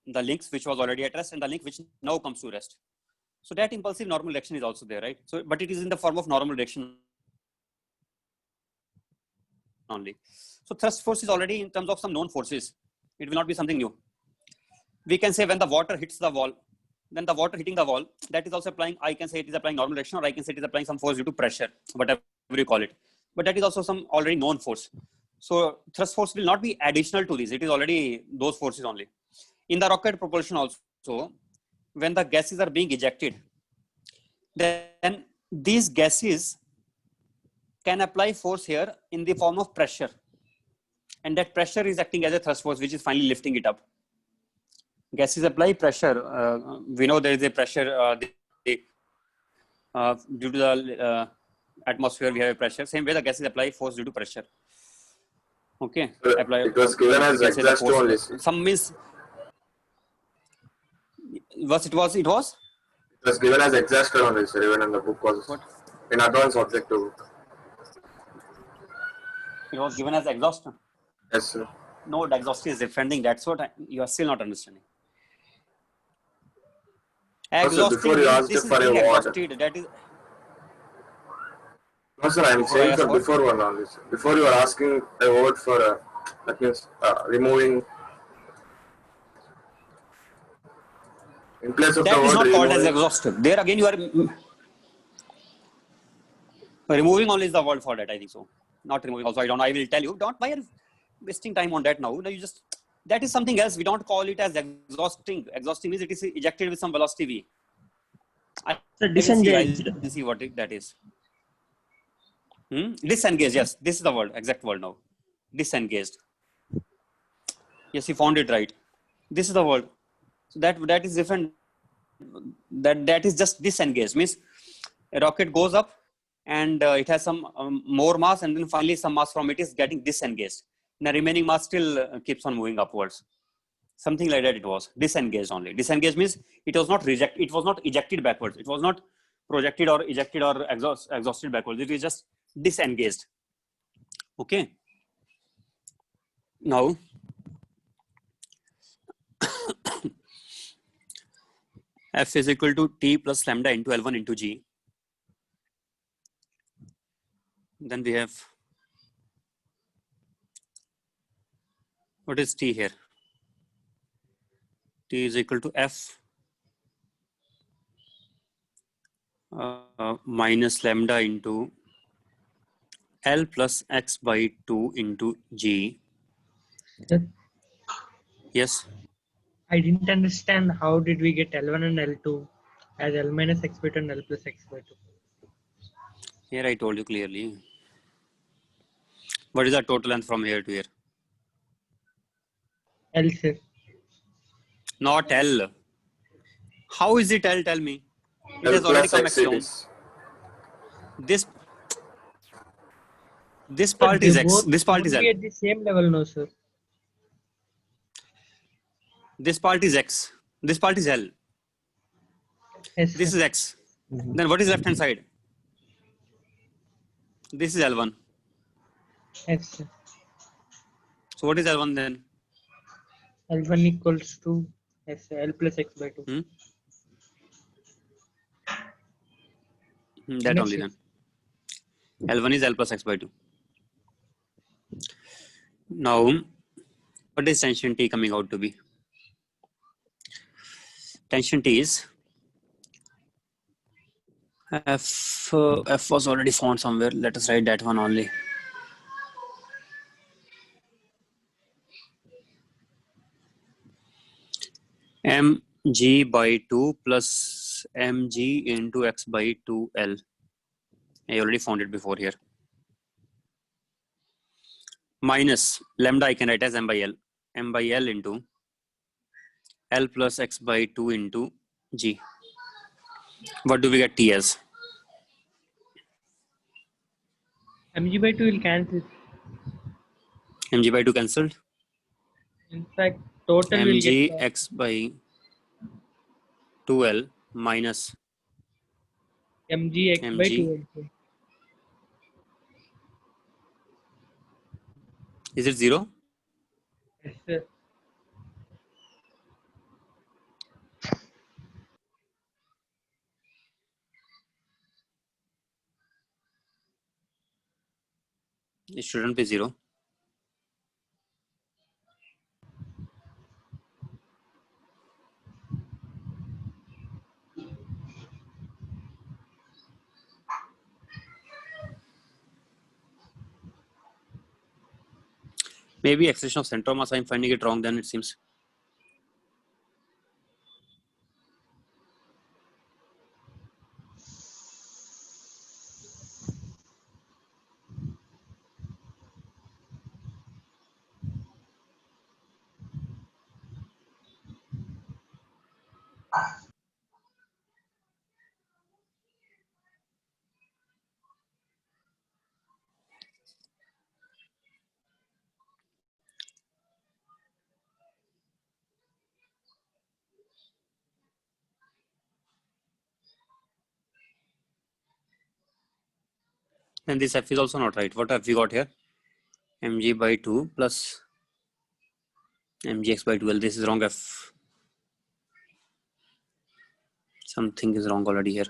the links which was already at rest and the link which now comes to rest. So that impulsive normal reaction is also there, right? So, but it is in the form of normal reaction only. So thrust force is already in terms of some known forces. It will not be something new. We can say when the water hits the wall, then the water hitting the wall, that is also applying, I can say it is applying normal reaction, or I can say it is applying some force due to pressure, whatever you call it. But that is also some already known force. So thrust force will not be additional to this. It is already those forces only. In the rocket propulsion also, when the gases are being ejected, then these gases can apply force here in the form of pressure. And that pressure is acting as a thrust force, which is finally lifting it up. Gases apply pressure. We know there is a pressure due to the atmosphere, we have a pressure. Same way the gases apply force due to pressure. Okay. Apply, It was given as we can say the exhaust force. only. Some means it was It was given as exhausted only, sir. Even in the book was what? in advanced objective book. It was given as exhaust. Yes, sir. No, the exhaust is defending. That's what you are still not understanding. Also, before you asked this for is being a water. exhausted. That is No, sir. I'm before I saying asked for for. before one only. Sir. Before you are asking a word for that means removing. In place of That the is word not called as removing, exhausted. There again, you are removing only is the word for that. I think so. Not removing. Also, I don't know. I will tell you. Don't. Why are you wasting time on that now? No, you just. That is something else. We don't call it as exhausting. Exhausting means it is ejected with some velocity v. So disengaged. I will see what that is. Disengaged. Yes, this is the word. Exact word now. Disengaged. Yes, you found it right. This is the word. So that is different. That is just disengaged. Means a rocket goes up and it has some more mass, and then finally some mass from it is getting disengaged. The remaining mass still keeps on moving upwards. Something like that. It was disengaged only. Disengaged means it was not rejected. It was not ejected backwards. It was not projected or ejected or exhausted backwards. It is just disengaged. Okay. Now, F is equal to T plus lambda into L1 into G. Then we have, what is T here? T is equal to F minus lambda into L plus X by 2 into G. Sir, Yes. I didn't understand how did we get L1 and L2 as L minus x by 2 and L plus x by 2. Here I told you clearly. What is the total length from here to here? L, sir. Not L. How is it L? Tell me. It L has already plus come X it X is. This Sir, part they is X. both This part would is L. be at the same level, no, sir. This part is X. This part is L. Yes, This sir. is X. Then what is left hand side? This is L1. Yes, sir. So what is L1 then? L1 equals to yes, sir, L plus x by 2. Hmm? That Yes, only sir. then. L1 is L plus X by 2. Now, what is tension T coming out to be? Tension T is F. F was already found somewhere. Let us write that one only. mg by 2 plus mg into x by 2l. I already found it before here. Minus lambda I can write as m by l into l plus x by 2 into g. What do we get T as? Mg by 2 will cancel. Mg by 2 cancelled. In fact, total will get Mg x by 2l minus Mg x by mg. 2 also. Is it 0? Yes, sir. It shouldn't be 0. Maybe expression of center of mass I'm finding it wrong then it seems. Then this F is also not right. What have we got here? Mg by 2 plus mgx by 2l. This is wrong F. Something is wrong already here.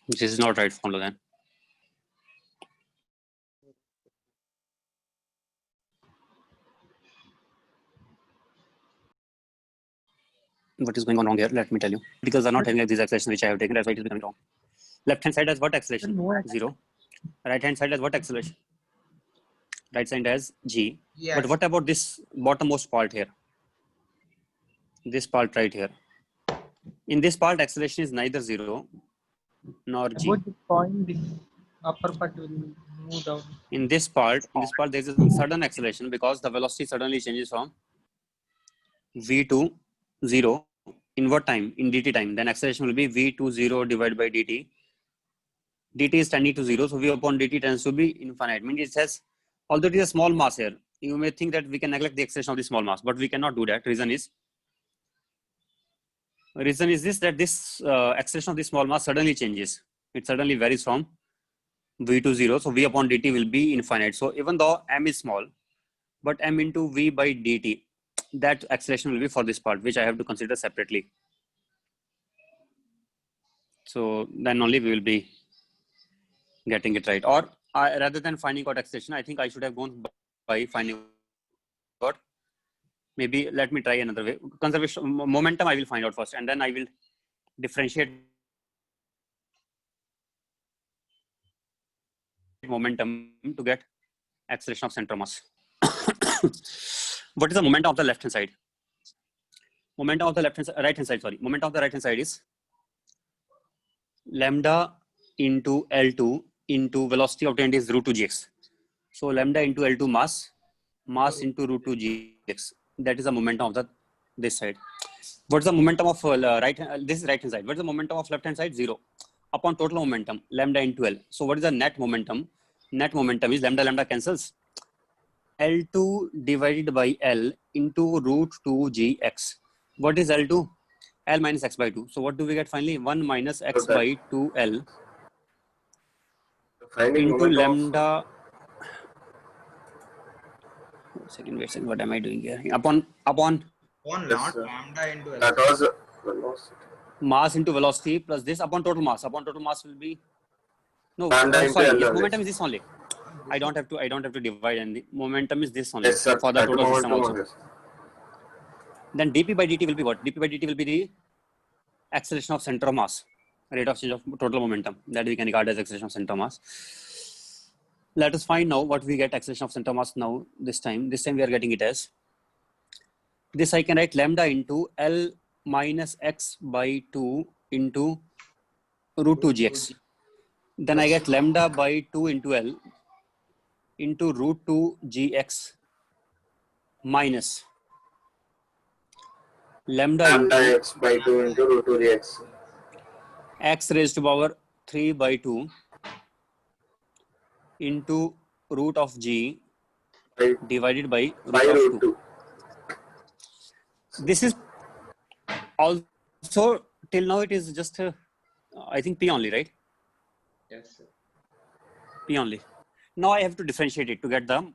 This is not right formula then. What is going on wrong here? Let me tell you. Because I'm not having like these acceleration which I have taken. That's why it is becoming wrong. Left hand side has what acceleration? No, 0. Right hand side has what acceleration? Right side has g. Yes. But what about this bottommost part here? This part right here. In this part, acceleration is neither 0 nor g. About the point, this upper part will move down. In this part, there is a sudden acceleration because the velocity suddenly changes from v to 0 in what time? In dt time. Then acceleration will be v to 0 divided by dt. Dt is tending to 0, so v upon dt tends to be infinite. Means it says, although it is a small mass here, you may think that we can neglect the acceleration of the small mass, but we cannot do that. Reason is this, that this acceleration of the small mass suddenly changes. It suddenly varies from v to 0, so v upon dt will be infinite. So even though m is small, but m into v by dt, that acceleration will be for this part, which I have to consider separately. So then only we will be getting it right. Or rather than finding out acceleration, I think I should have gone by finding out. Maybe let me try another way. Conservation momentum I will find out first, and then I will differentiate momentum to get acceleration of center mass. What is the momentum of the left hand side? Momentum of the right hand side. Sorry, momentum of the right hand side is lambda into L2 into velocity obtained is root 2 gx. So lambda into L2 mass into root 2 gx. That is the momentum of this side. What's the momentum of this is right hand side? What is the momentum of left hand side? 0 upon total momentum lambda into L. So what is the net momentum? Net momentum is lambda cancels. L2 divided by L into root 2 gx. What is L2? L minus x by 2. So what do we get finally? 1 minus x by 2L Finding into momentum lambda. Wait, what am I doing here? Upon One, Yes, not sir. lambda into that L. was velocity. mass into velocity plus this upon total mass. Upon total mass will be no. Lambda into Sorry, L yes, only. momentum is this only. I don't have to divide, and the momentum is this only Yes, sir. for the That total system momentum also. only. Then dp by dt will be what? dp by dt will be the acceleration of center of mass, rate of change of total momentum, that we can regard as acceleration of center of mass. Let us find now what we get acceleration of center of mass now. This time we are getting it as this. I can write lambda into L minus x by 2 into root 2 gx. Then I get lambda by 2 into L into root 2 gx minus lambda into X by 2 into root 2 dx. x raised to power 3 by 2 into root of g By divided by root 5 of root 2. 2. This is also till now it is just I think p only, right? Yes, sir. P only. Now I have to differentiate it to get the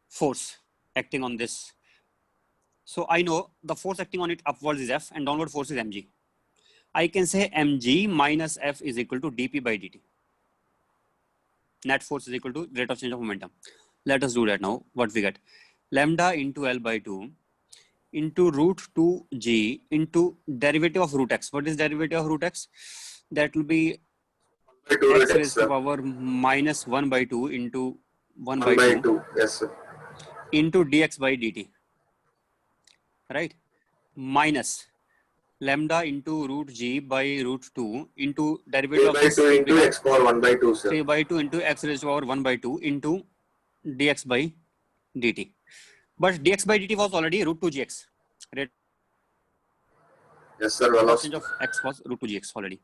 force acting on this. So I know the force acting on it upwards is F and downward force is mg. I can say mg minus F is equal to dp by dt. Net force is equal to rate of change of momentum. Let us do that now. What we get? Lambda into L by 2 into root 2g into derivative of root x. What is derivative of root x? That will be By 2 root x x, raised to sir. power minus 1 by 2 into 1 1 by by 2 2. Yes, sir. into dx by dt. Right? Minus lambda into root g by root 2 into 3 derivative of by this 2 will into become x power 1 by 2, sir. 3 by 2 into x raised to power 1 by 2 into dx by dt. But dx by dt was already root 2 gx. Rate Yes, sir. of Velocity. change of x was root 2 gx already.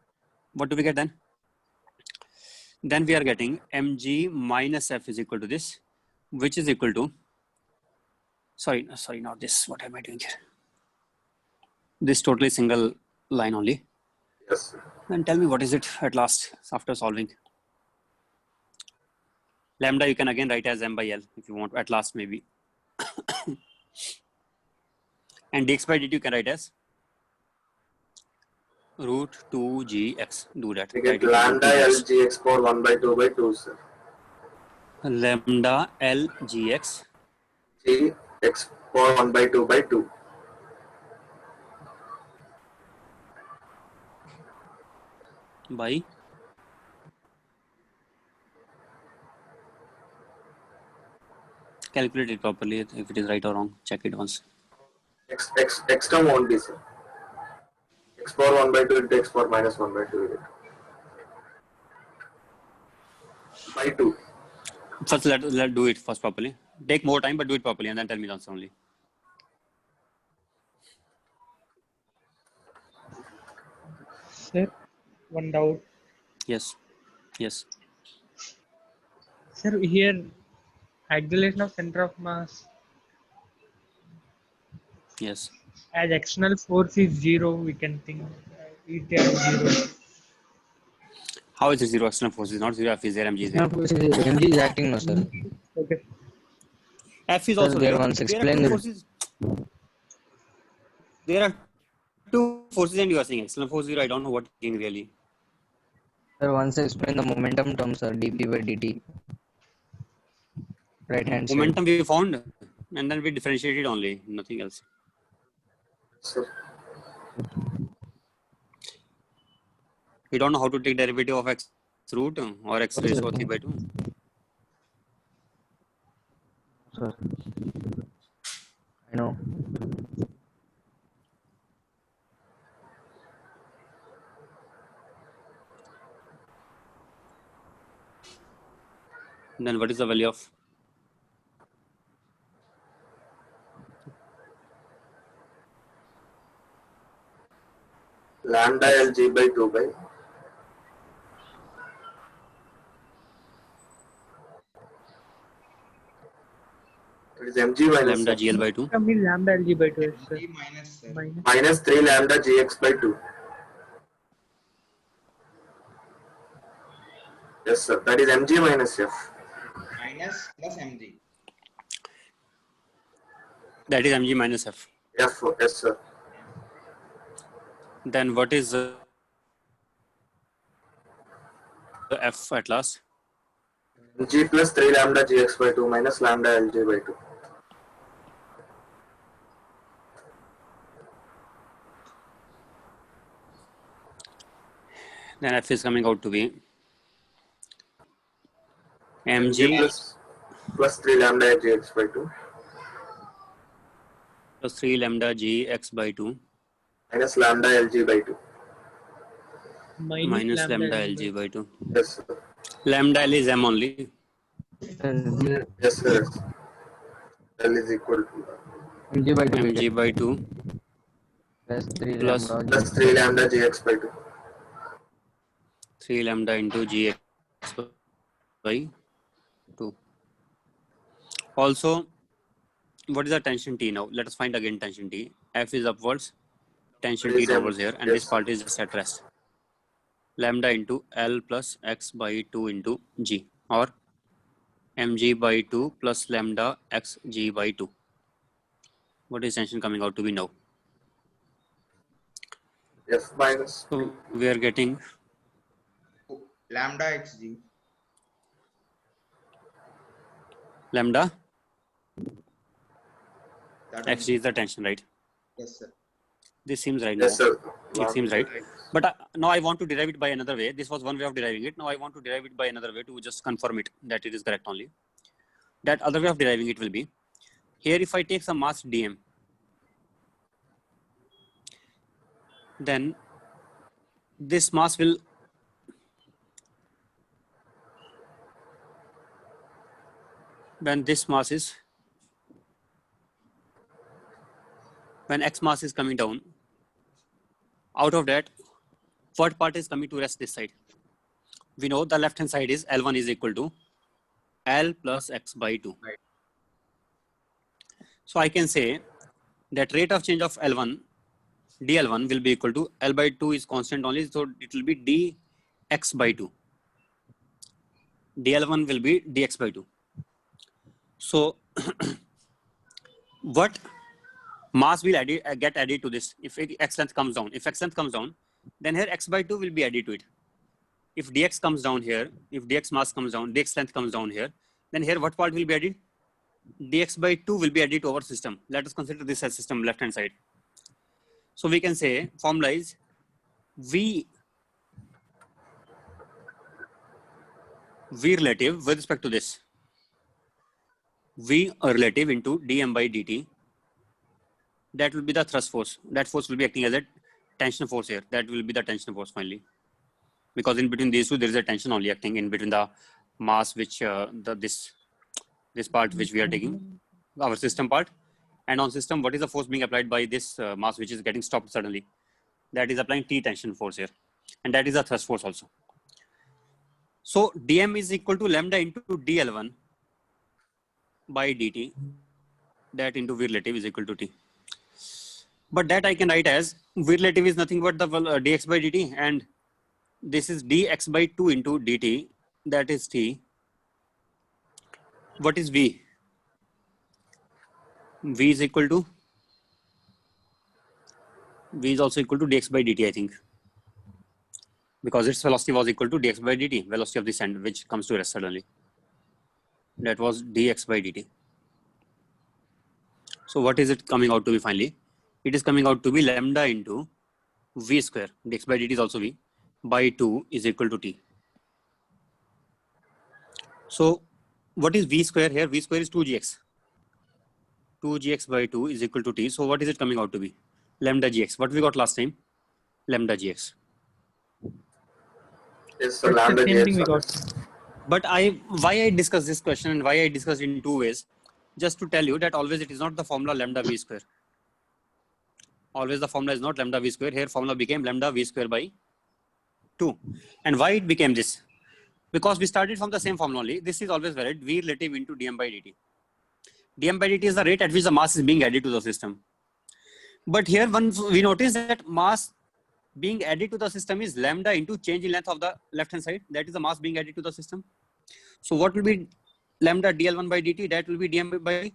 What do we get then? Then we are getting mg minus f is equal to this, which is equal to, sorry, not this. What am I doing here? This totally single line only. Yes, sir. Then tell me what is it at last after solving. Lambda you can again write as m by L if you want at last maybe. And dx by dt you can write as root 2gx. Do that. We get Write it as root lambda 2gx. LGX power 1 by 2 by 2, sir. Lambda L gx G x power 1 by 2 by 2. by calculate it properly. If it is right or wrong, check it once. X term won't be, sir. X power 1 by 2 into x power minus 1 by 2. We get. By 2. First, let do it first properly. Take more time, but do it properly, and then tell me the answer only. Sir, one doubt. Yes, yes. Sir, here acceleration of center of mass Yes. as external force is 0, we can think it as 0. How is it zero? External force is not zero. F is there. Mg is there. MG is acting now, sir. Okay. F is Sir, also there there. once There are explained two it. forces. There are two forces, and you are saying external force zero. I don't know what mean really. Sir, once explain the momentum terms, sir, dp by dt. Right hand side. Momentum we found, and then we differentiated only, nothing else. Sir. We don't know how to take derivative of x root or x raised to 3 by 2. Sir. I know. Then what is the value of Lambda LG by 2 by. It is mg minus lambda F. gl by 2? I mean lambda LG by 2, sir. G minus sir. Minus. Minus 3 lambda gx by 2. Yes, sir. That is mg minus F. Minus plus mg. That is mg minus f. F, yes, sir. Then what is the f at last? G plus 3 lambda gx by 2 minus lambda lg by 2. Then f is coming out to be G mg plus 3 lambda gx by 2 plus 3 lambda g x by 2 minus lambda lg by 2. minus lambda lg by 2. Yes, sir. Lambda L is m only. Yes, sir. L is equal to MG by 2 mg by 2 plus 3 plus lambda plus 3 lambda gx by 2. 3 lambda into gx by 2. Also, what is the tension T now? Let us find again tension T. F is upwards, tension T is downwards here, and this part is just at rest. Lambda into L plus x by 2 into g, or mg by 2 plus lambda x g by 2. What is tension coming out to be now? F minus So we are getting Lambda xg. lambda That xg is the tension, right? Yes, sir. This seems right yes, now. sir. It seems right. But now I want to derive it by another way. This was one way of deriving it. Now I want to derive it by another way to just confirm it that it is correct only. That other way of deriving it will be, here if I take some mass dm, then this mass will when x mass is coming down, out of that, what part is coming to rest this side? We know the left hand side is L1 is equal to L plus x by 2. Right. So I can say that rate of change of L1, dL1 will be equal to L by 2 is constant only, so it will be dx by 2. dL1 will be dx by 2. So what mass will get added to this if x length comes down? If x length comes down, then here x by 2 will be added to it. If dx comes down here, if dx mass comes down, dx length comes down here, then here what part will be added? Dx by 2 will be added to our system. Let us consider this as system left hand side. So we can say formula is V relative with respect to this. V relative into dm by dt. That will be the thrust force. That force will be acting as a tension force here. That will be the tension force finally. Because in between these two, there is a tension only acting in between the mass which this part which we are taking, our system part. And on system, what is the force being applied by this mass which is getting stopped suddenly? That is applying T tension force here. And that is a thrust force also. So dm is equal to lambda into dl1 by dt. That into V relative is equal to T. But that I can write as V relative is nothing but the dx by dt, and this is dx by 2 into dt, that is T. What is V? V is equal to, V is also equal to dx by dt, I think, because its velocity was equal to dx by dt, velocity of the sand which comes to rest suddenly. That was dx by dt. So what is it coming out to be finally? It is coming out to be lambda into V square, dx by dt is also V, by 2 is equal to T. So what is V square here? V square is 2gx. 2gx by 2 is equal to T. So what is it coming out to be? Lambda gx. What we got last time? Lambda gx. Yes, so That's lambda the same thing we gx. got. But why I discuss this question and why I discussed in two ways, just to tell you that always it is not the formula lambda V square. Always the formula is not lambda V square. Here formula became lambda V square by 2. And why it became this? Because we started from the same formula only. This is always valid. V relative into dm by dt. Dm by dt is the rate at which the mass is being added to the system. But here once we notice that mass being added to the system is lambda into change in length of the left hand side. That is the mass being added to the system. So what will be lambda dl1 by dt? That will be dm by.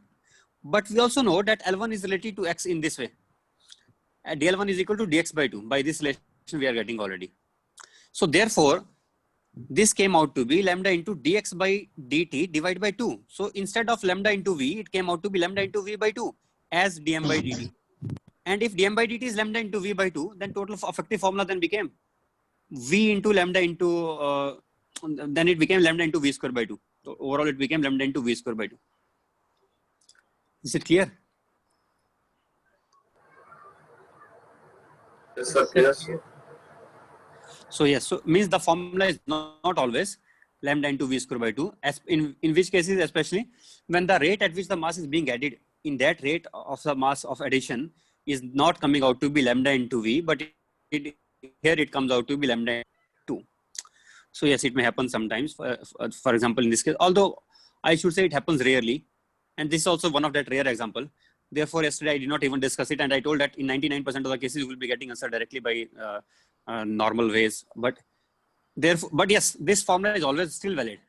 But we also know that L1 is related to x in this way. dl1 is equal to dx by 2. By this relation we are getting already. So therefore, this came out to be lambda into dx by dt divided by 2. So instead of lambda into v, it came out to be lambda into v by 2 as dm by dt. And if dm by dt is lambda into v by 2, then total effective formula then became v into lambda into, then it became lambda into v square by 2. So overall it became lambda into v square by 2. Is it clear? Yes, sir. Yes. So yes, so means the formula is not always lambda into v square by 2, as in which cases especially when the rate at which the mass is being added, in that rate of the mass of addition is not coming out to be lambda into v, but here it comes out to be lambda 2. So yes, it may happen sometimes, for example in this case, although I should say it happens rarely, and this is also one of that rare example. Therefore yesterday I did not even discuss it, and I told that in 99% of the cases you will be getting answer directly by normal ways. But therefore, but yes, this formula is always still valid.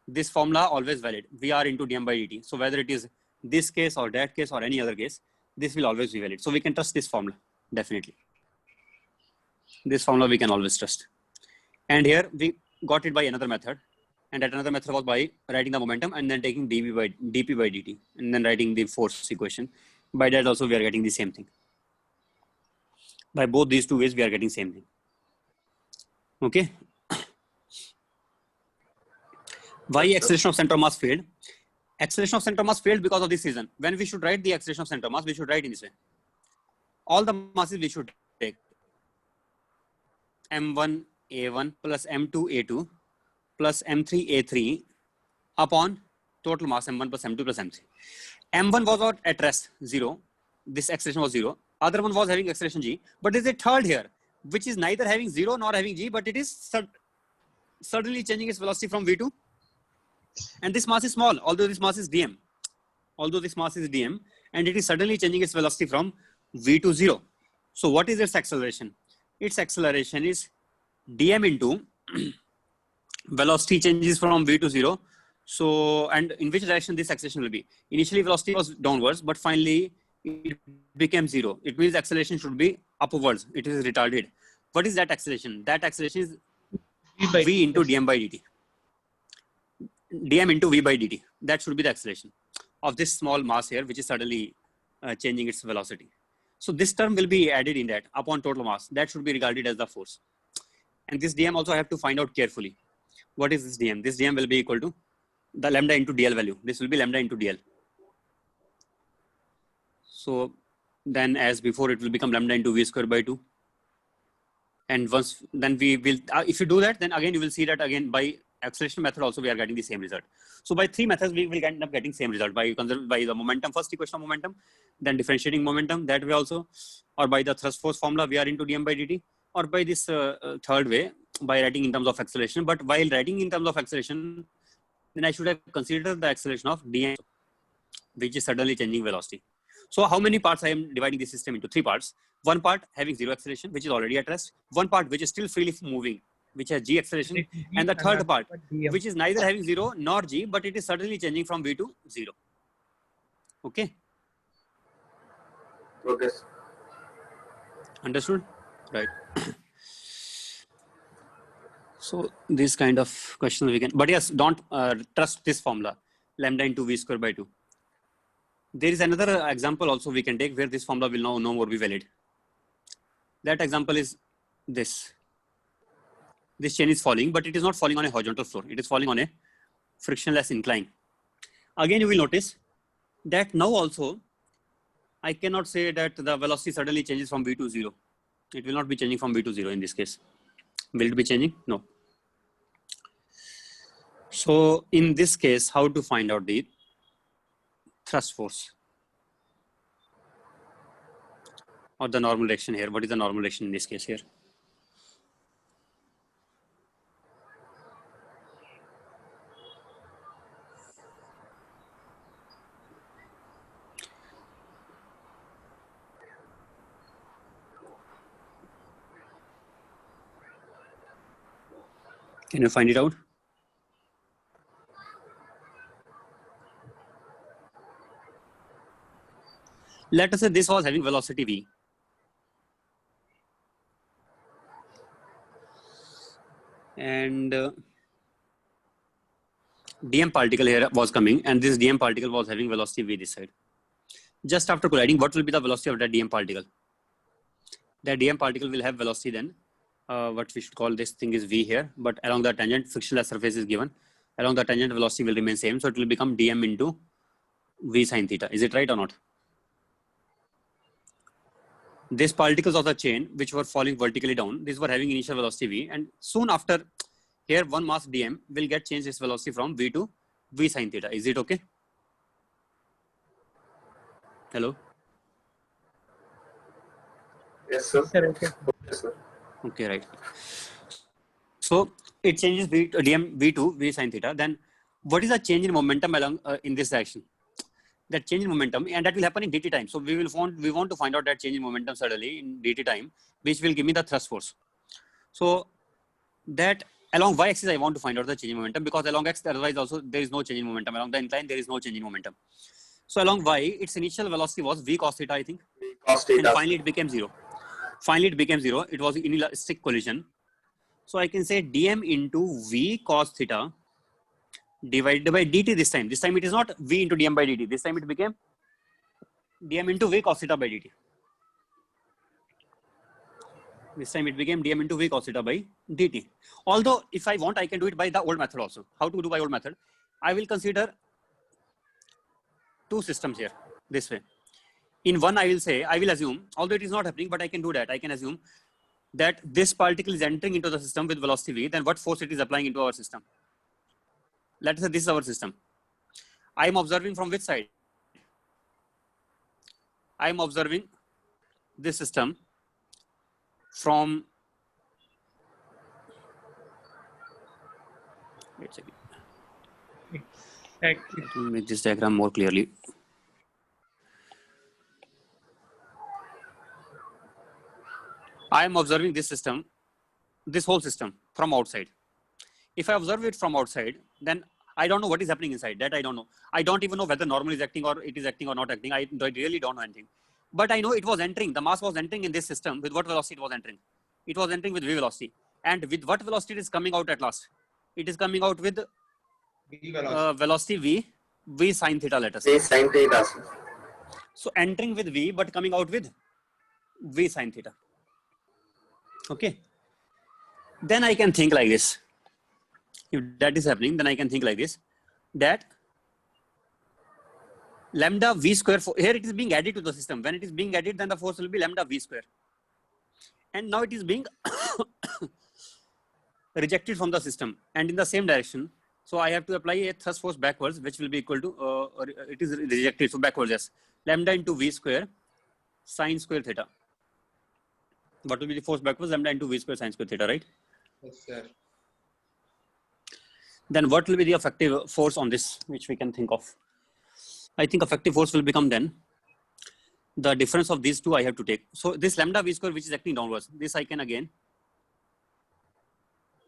This formula always valid. We are into dm by dt. So whether it is this case or that case or any other case, this will always be valid. So we can trust this formula, definitely. This formula we can always trust. And here we got it by another method. And that another method was by writing the momentum and then taking dp by dt and then writing the force equation. By that also we are getting the same thing. By both these two ways we are getting same thing. Okay. Why acceleration of center of mass failed? Acceleration of center of mass failed because of this reason. When we should write the acceleration of center of mass, we should write in this way. All the masses we should take m1 a1 plus m2 a2 plus m3 a3 upon total mass m1 plus m2 plus m3. m1 was at rest 0. This acceleration was 0. Other one was having acceleration g, but there is a third here which is neither having 0 nor having g, but it is suddenly changing its velocity from v2. And this mass is small, although this mass is dm. Although this mass is dm, and it is suddenly changing its velocity from v to 0. So what is its acceleration? Its acceleration is dm into velocity changes from v to 0. So, and in which direction this acceleration will be? Initially velocity was downwards, but finally it became 0. It means acceleration should be upwards. It is retarded. What is that acceleration? That acceleration is V by v into dm by dt. Dm into v by dt. That should be the acceleration of this small mass here, which is suddenly changing its velocity. So this term will be added in that upon total mass. That should be regarded as the force. And this dm also I have to find out carefully. What is this dm? This dm will be equal to the lambda into dl value. This will be lambda into dl. So then as before, it will become lambda into v square by 2. And once then we will, if you do that, then again you will see that again by acceleration method also we are getting the same result. So by 3 methods we will end up getting same result by the momentum, first equation of momentum, then differentiating momentum that way also, or by the thrust force formula we are into dm by dt, or by this third way by writing in terms of acceleration. But while writing in terms of acceleration, then I should have considered the acceleration of dm, which is suddenly changing velocity. So how many parts I am dividing this system into? 3 parts. One part having 0 acceleration, which is already at rest. One part which is still freely moving, which has g acceleration. And the third part, which is neither having 0 nor g, but it is suddenly changing from v to 0. Okay. Okay. Understood? Right. So this kind of questions we can, but yes, don't trust this formula, lambda into v square by 2. There is another example also we can take where this formula will no more be valid. That example is this. This chain is falling, but it is not falling on a horizontal floor. It is falling on a frictionless incline. Again, you will notice that now also, I cannot say that the velocity suddenly changes from v to 0. It will not be changing from v to 0 in this case. Will it be changing? No. So in this case, how to find out the thrust force or the normal direction here? What is the normal direction in this case here? Can you find it out? Let us say this was having velocity v. And dm particle here was coming, and this dm particle was having velocity v this side. Just after colliding, what will be the velocity of that dm particle? That dm particle will have velocity then. What we should call this thing is v here, but along the tangent, frictionless surface is given. Along the tangent, velocity will remain same, so it will become dm into v sine theta. Is it right or not? These particles of the chain, which were falling vertically down, these were having initial velocity v, and soon after, here one mass dm will get changed its velocity from v to v sine theta. Is it okay? Hello? Yes, sir. Sir, okay. Yes, sir. Okay, right. So it changes v to dm v to v sine theta. Then what is the change in momentum along in this direction? That change in momentum, and that will happen in dt time. So we want to find out that change in momentum suddenly in dt time, which will give me the thrust force. So that along y-axis I want to find out the change in momentum, because along x otherwise also there is no change in momentum. Along the incline there is no change in momentum. So along y, its initial velocity was v cos theta, I think, Cos and theta. finally it became 0. Finally it became 0. It was inelastic collision. So I can say dm into v cos theta divided by dt this time. This time it is not v into dm by dt. This time it became dm into v cos theta by dt. This time it became dm into v cos theta by dt. Although if I want, I can do it by the old method also. How to do by old method? I will consider 2 systems here this way. In one, I will assume, although it is not happening, but I can do that. I can assume that this particle is entering into the system with velocity v, then what force it is applying into our system? Let us say this is our system. I am observing from which side? I am observing this system from, wait a second. Exactly. Let me make this diagram more clearly. I am observing this system, this whole system from outside. If I observe it from outside, then I don't know what is happening inside. That I don't know. I don't even know whether normal is acting or it is acting or not acting. I really don't know anything. But I know it was entering. The mass was entering in this system with what velocity it was entering? it was entering with v velocity. And with what velocity it is coming out at last? It is coming out with V velocity. velocity v sine theta, let us say. Say sin theta, sir. So entering with v but coming out with v sine theta. Okay. Then I can think like this. If that is happening, then I can think like this, that lambda v square, here it is being added to the system. When it is being added, then the force will be lambda v square. And now it is being rejected from the system and in the same direction. So I have to apply a thrust force backwards, which will be equal to, it is rejected, so backwards, yes. Lambda into v square sine square theta. What will be the force backwards? Lambda into v square sine square theta, right? Yes, sir. Then what will be the effective force on this, which we can think of? I think effective force will become then the difference of these two I have to take. So this lambda v square, which is acting downwards, this I can again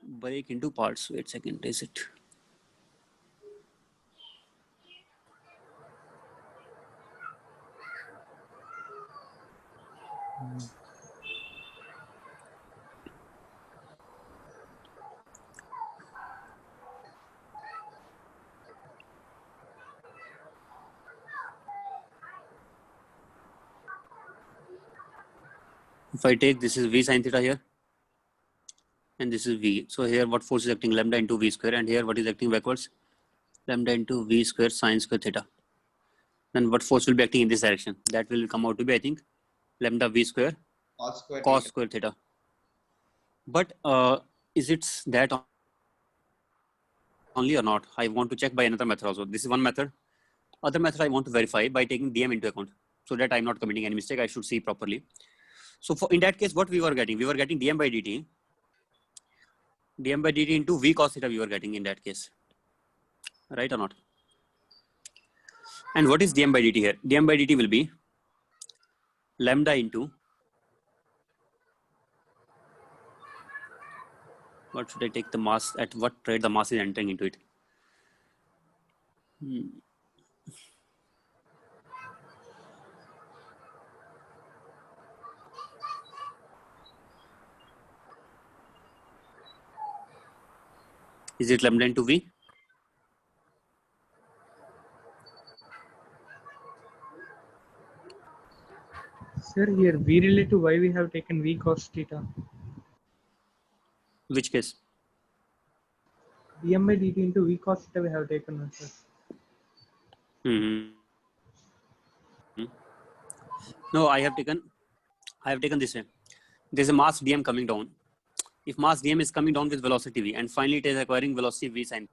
break into parts. Wait a second, is it? If I take this is v sine theta here, and this is v. So here what force is acting? Lambda into v square, and here what is acting backwards? Lambda into v square sine square theta. Then what force will be acting in this direction? That will come out to be, I think, lambda v square Cos square cos theta. square theta. But is it that only or not? I want to check by another method also. This is one method. Other method I want to verify by taking dm into account, so that I'm not committing any mistake. I should see properly. So for in that case, what we were getting? We were getting dm by dt into v cos theta we were getting in that case, right or not? And what is dm by dt here? Dm by dt will be lambda into, what should I take the mass, at what rate the mass is entering into it? Is it lambda into v? Sir, here v related to y we have taken v cos theta. Which case? dm by dt into v cos theta we have taken, sir. No, I have taken this way. There's a mass dm coming down. If mass dm is coming down with velocity v, and finally it is acquiring velocity v sine.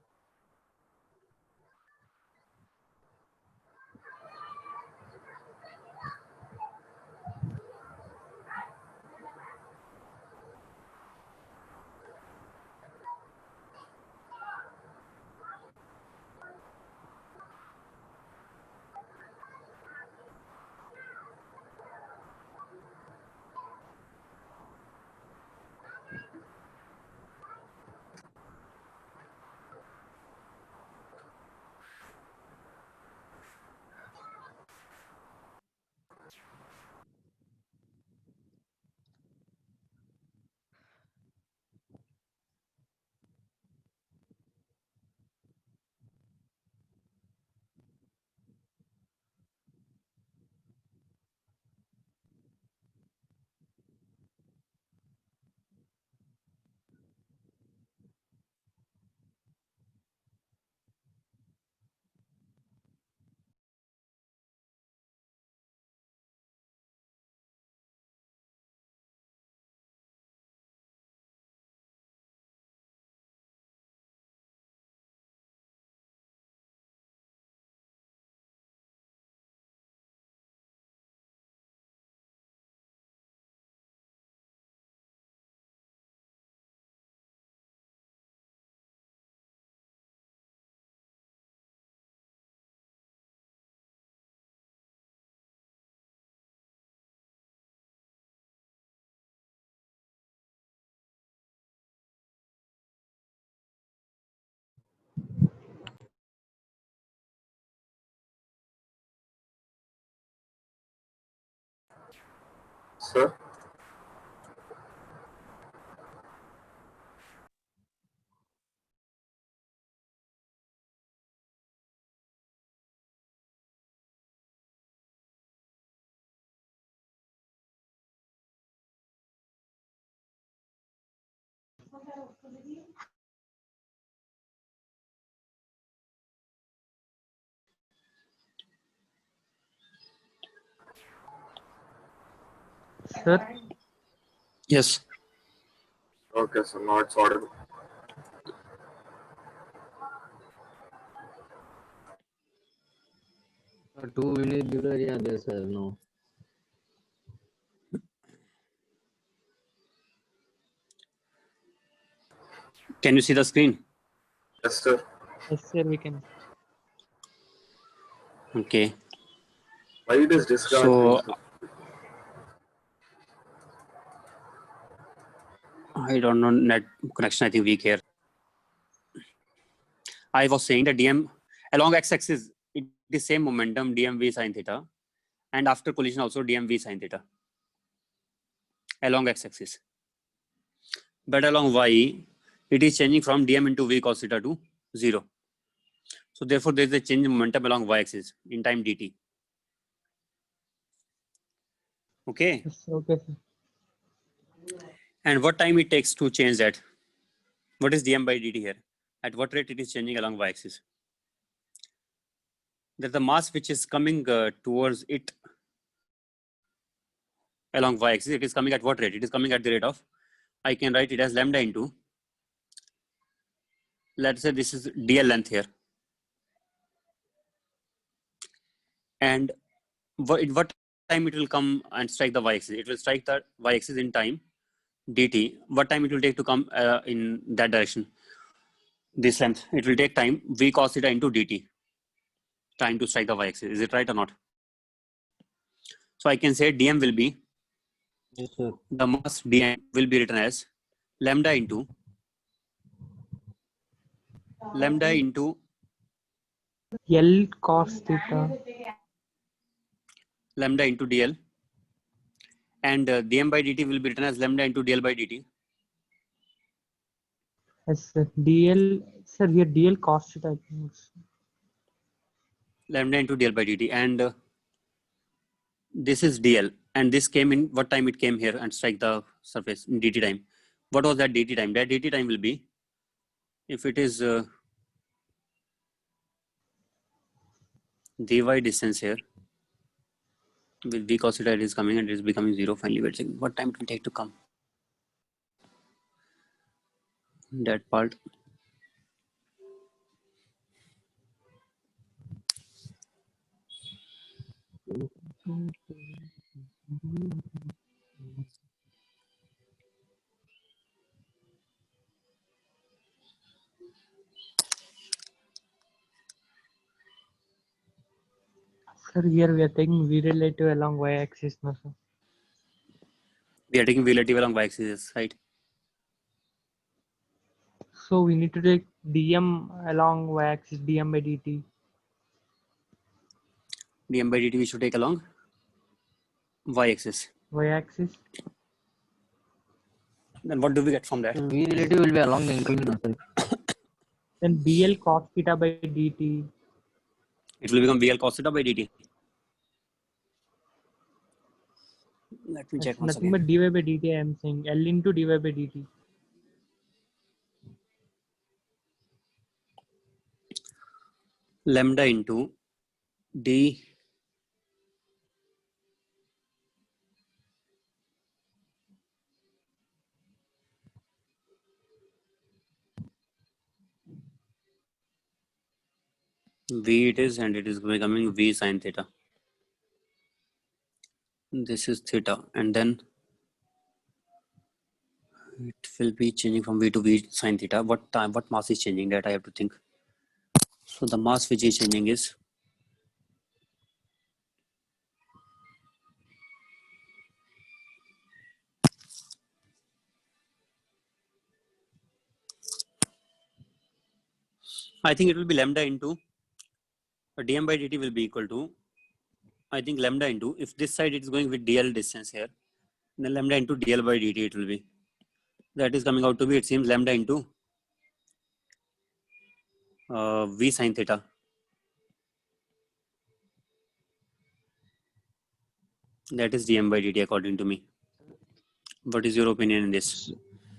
Sir? Sir, Yes. Okay, sir. Now it's audible. Two minutes delay are there, sir. No. Can you see the screen? Yes, sir. yes, sir, we can. Okay. Why it is disconnecting, So sir? I don't know, net connection I think weak here. I was saying that dm along x-axis it is same momentum dmv sine theta, and after collision also dmv sine theta along x-axis. But along y, it is changing from dm into v cos theta to 0. So therefore, there is a change in momentum along y-axis in time dt. Okay. Yes, sir, okay, sir. And what time it takes to change that? What is dm by dt here? At what rate it is changing along y-axis? That the mass which is coming towards it along y-axis, it is coming at what rate? It is coming at the rate of, I can write it as lambda into, let's say this is dl length here. And what time it will come and strike the y-axis? It will strike the y-axis in time dt. What time it will take to come in that direction? This length. It will take time v cos theta into dt. Time to strike the y-axis. Is it right or not? So I can say dm will be, Yes, sir. the mass dm will be written as lambda into L cos theta. lambda into dl, and dm by dt will be written as lambda into dl by dt. Yes, sir. DL, sir, here DL cos theta, I think. Lambda into dl by dt, and this is dl, and this came in what time it came here and strike the surface in dt time. What was that dt time? That dt time will be, if it is dy distance here with v cos theta, it is coming and it is becoming 0 finally. Wait a second. What time it will take to come? That part. Sir, here we are taking V relative along y-axis, no, sir. We are taking v relative along y-axis, right? So we need to take dm along y-axis, dm by dt. Dm by dt we should take along y-axis. Y-axis. Then what do we get from that? V relative will be along the incline, sir. Then dl cos theta by dt. It will become vl cos theta by dt. Let me check It's once nothing again. but dy by dt, I am saying. L into dy by dt. Lambda into d v it is, and it is becoming v sine theta. This is theta, and then it will be changing from v to v sine theta. What time, what mass is changing? That I have to think. So the mass which is changing is I think it will be lambda into dm by dt will be equal to, I think lambda into, if this side it is going with dl distance here, then lambda into dl by dt it will be. That is coming out to be, it seems, lambda into v sine theta. That is dm by dt according to me. What is your opinion in this?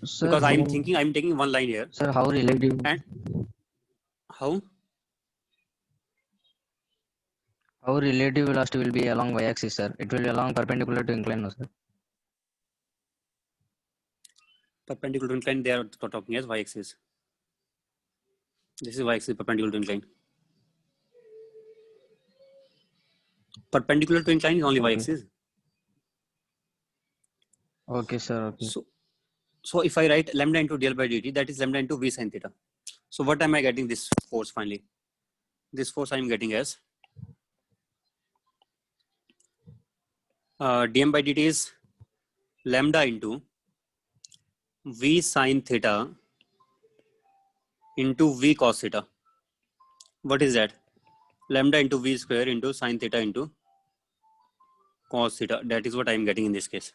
Sir, because I'm taking one line here. Sir, how relative? And how? How relative velocity will be along y-axis, sir? It will be along perpendicular to incline, no, sir? Perpendicular to incline, they are talking as y-axis. This is y-axis perpendicular to incline. Perpendicular to incline is only Okay. y-axis. Okay, sir. Okay. So if I write lambda into dl by dt, that is lambda into v sin theta. So what am I getting this force finally? This force I am getting as dm by dt is lambda into v sin theta into v cos theta. What is that? Lambda into v square into sin theta into cos theta. That is what I am getting in this case.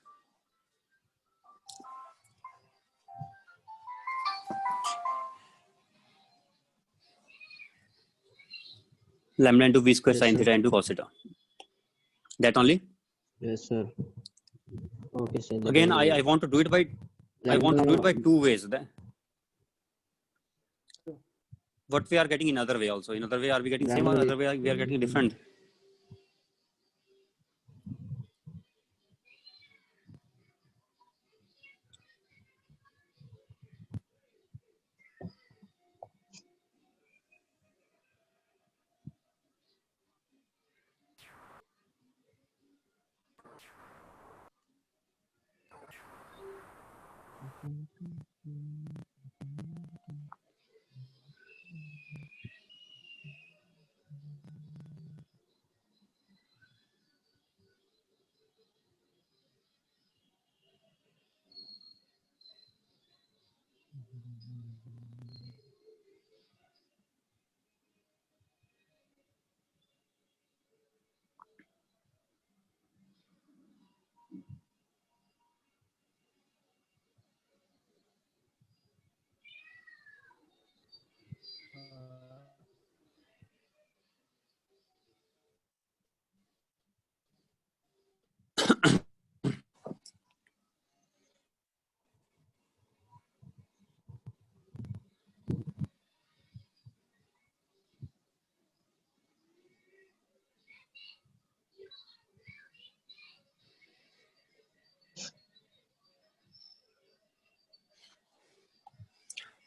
Lambda into v square Yes, sin sir. theta into cos theta. That only. Yes, sir. Okay, sir. Again, I want to do it by two ways. What we are getting in other way also. In other way, are we getting same or other way we are getting different?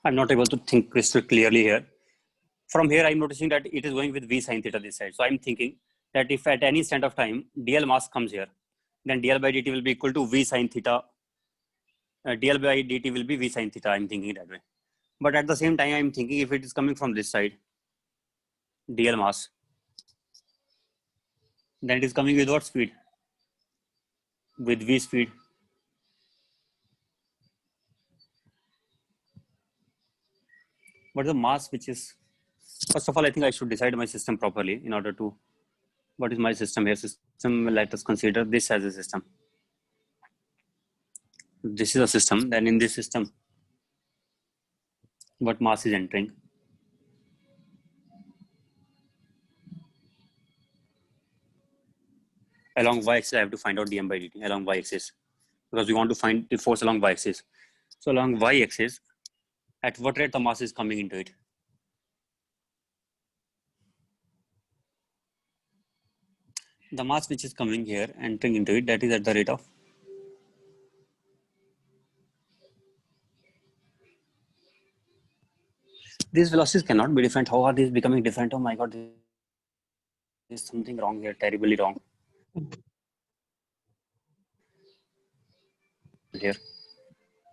I'm not able to think crystal clearly here. From here, I'm noticing that it is going with v sin theta this side. So I'm thinking that if at any instant of time dl mass comes here, then dl by dt will be equal to v sin theta. Dl by dt will be v sin theta. I'm thinking that way. But at the same time, I'm thinking if it is coming from this side, dl mass, then it is coming with what speed? With v speed. But the mass which is, first of all, I think I should decide my system properly in order to, what is my system here? System, let us consider this as a system. This is a system, then in this system, what mass is entering? Along y-axis, I have to find out dm by dt along y-axis, because we want to find the force along y-axis. So along y-axis, at what rate the mass is coming into it? The mass which is coming here, entering into it, that is at the rate of these velocities cannot be different. How are these becoming different? Oh my god, there is something wrong here, terribly wrong. Here,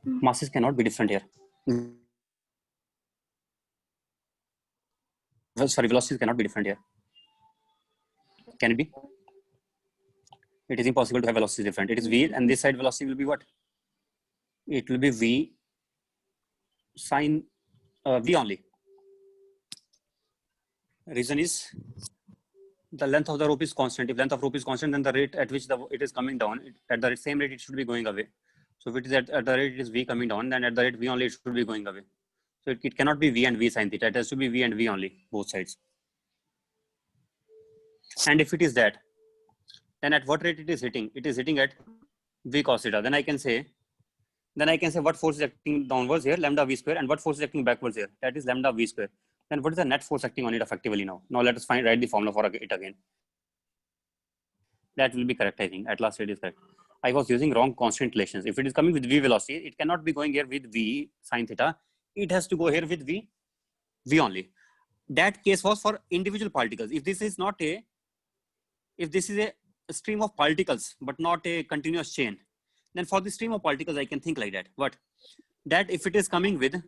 masses cannot be different here. Well, sorry, velocities cannot be different here. Can it be? It is impossible to have velocities different. It is v, and this side velocity will be what? It will be v sine v only. Reason is the length of the rope is constant. If length of rope is constant, then the rate at which it is coming down, at the same rate it should be going away. So if it is at the rate it is v coming down, then at the rate v only it should be going away. So it cannot be v and v sin theta. It has to be v and v only, both sides. And if it is that, then at what rate it is hitting? It is hitting at v cos theta. Then I can say Then I can say what force is acting downwards here, lambda v square, and what force is acting backwards here, that is lambda v square. Then what is the net force acting on it effectively now? Now let us write the formula for it again. That will be correct, I think. At last it is correct. I was using wrong constant relations. If it is coming with v velocity, it cannot be going here with v sine theta. It has to go here with v only. That case was for individual particles. If this is a stream of particles but not a continuous chain, then for the stream of particles I can think like that. What? That if it is coming with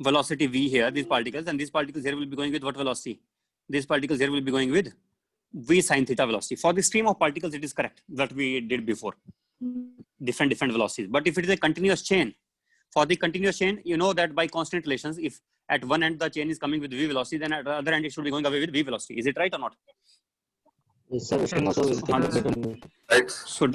velocity v here, these particles, and these particles here will be going with what velocity? These particles here will be going with v sine theta velocity. For the stream of particles, it is correct that we did before. Different velocities. But if it is a continuous chain, for the continuous chain, you know that by constant relations, if at one end the chain is coming with v velocity, then at the other end it should be going away with v velocity. Is it right or not? Yes, sir. Right. So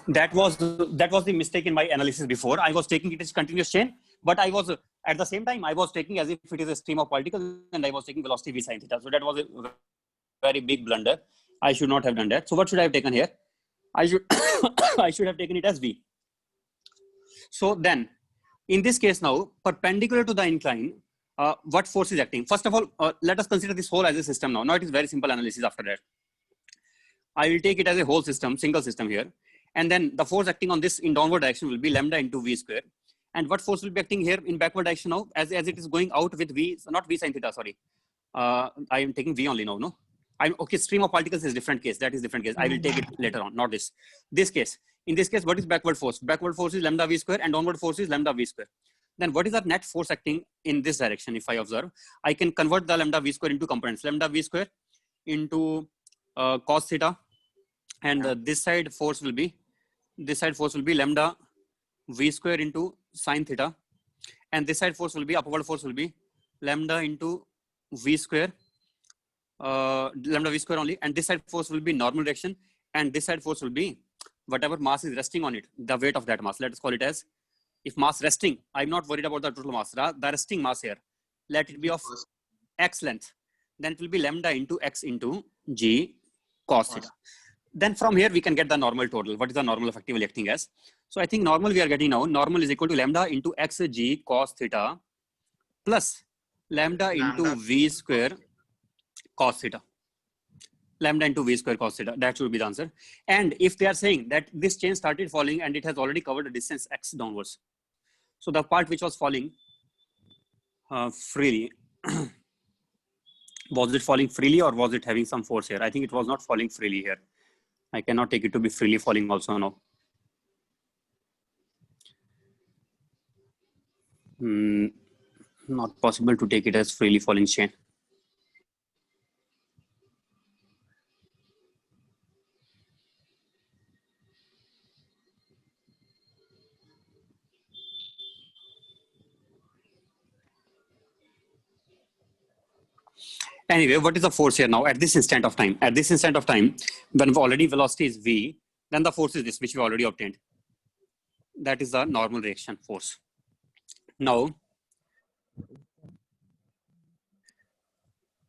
that was the mistake in my analysis before. I was taking it as continuous chain, but I was at the same time I was taking as if it is a stream of particles, and I was taking velocity v sine theta. So that was a very big blunder. I should not have done that. So what should I have taken here? I should I should have taken it as v. So then, in this case now, perpendicular to the incline, what force is acting? First of all, let us consider this whole as a system now. Now it is very simple analysis after that. I will take it as a whole system, single system here. And then the force acting on this in downward direction will be lambda into v square. And what force will be acting here in backward direction now, as it is going out with v, not v sine theta, sorry. I am taking v only now, no? Okay, stream of particles is different case. That is different case. I will take it later on, not this. This case. In this case, what is backward force? Backward force is lambda v square, and downward force is lambda v square. Then what is the net force acting in this direction? If I observe, I can convert the lambda v square into components. Lambda v square into cos theta, and this side force will be lambda v square into sine theta, and this side force will be upward force will be lambda into v square, lambda v square only, and this side force will be normal direction, and this side force will be whatever mass is resting on it, the weight of that mass. Let us call it as, if mass resting, I'm not worried about the total mass, the resting mass here, let it be of x length, then it will be lambda into x into g cos theta. Then from here we can get the normal total. What is the normal effectively acting as? So I think normal we are getting now, normal is equal to lambda into x g cos theta plus lambda into v square cos theta. Lambda into v square cos theta. That should be the answer. And if they are saying that this chain started falling and it has already covered the distance x downwards, so the part which was falling freely, was it falling freely or was it having some force here? I think it was not falling freely here. I cannot take it to be freely falling also now. Not possible to take it as freely falling chain. Anyway, what is the force here now at this instant of time? At this instant of time, when already velocity is v, then the force is this, which we already obtained. That is the normal reaction force. Now,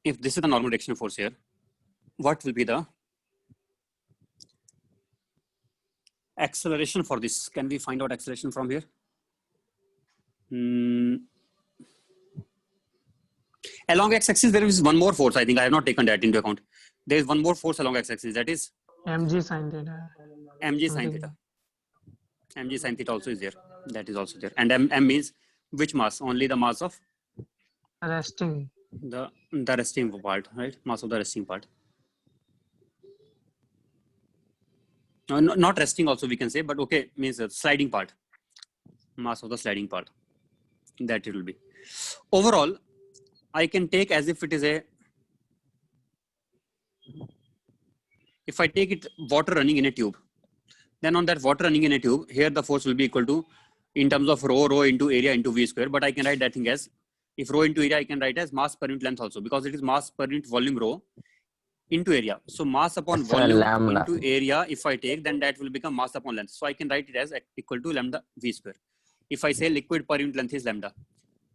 if this is the normal reaction force here, what will be the acceleration for this? Can we find out acceleration from here? Along x-axis, there is one more force. I think I have not taken that into account. There is one more force along x-axis. That is mg sin theta. mg sin theta. Mg sin theta also is there. That is also there. And m means which mass? Only the mass of Resting. the resting part, right? Mass of the resting part. No, not resting also we can say, but okay, means the sliding part. Mass of the sliding part. That it will be. Overall, I can take as if it is a, if I take it water running in a tube, then on that water running in a tube, here the force will be equal to, in terms of rho into area into v square, but I can write that thing as, if rho into area, I can write as mass per unit length also, because it is mass per unit volume rho into area. So mass upon volume into area, if I take, then that will become mass upon length. So I can write it as equal to lambda v square. If I say liquid per unit length is lambda,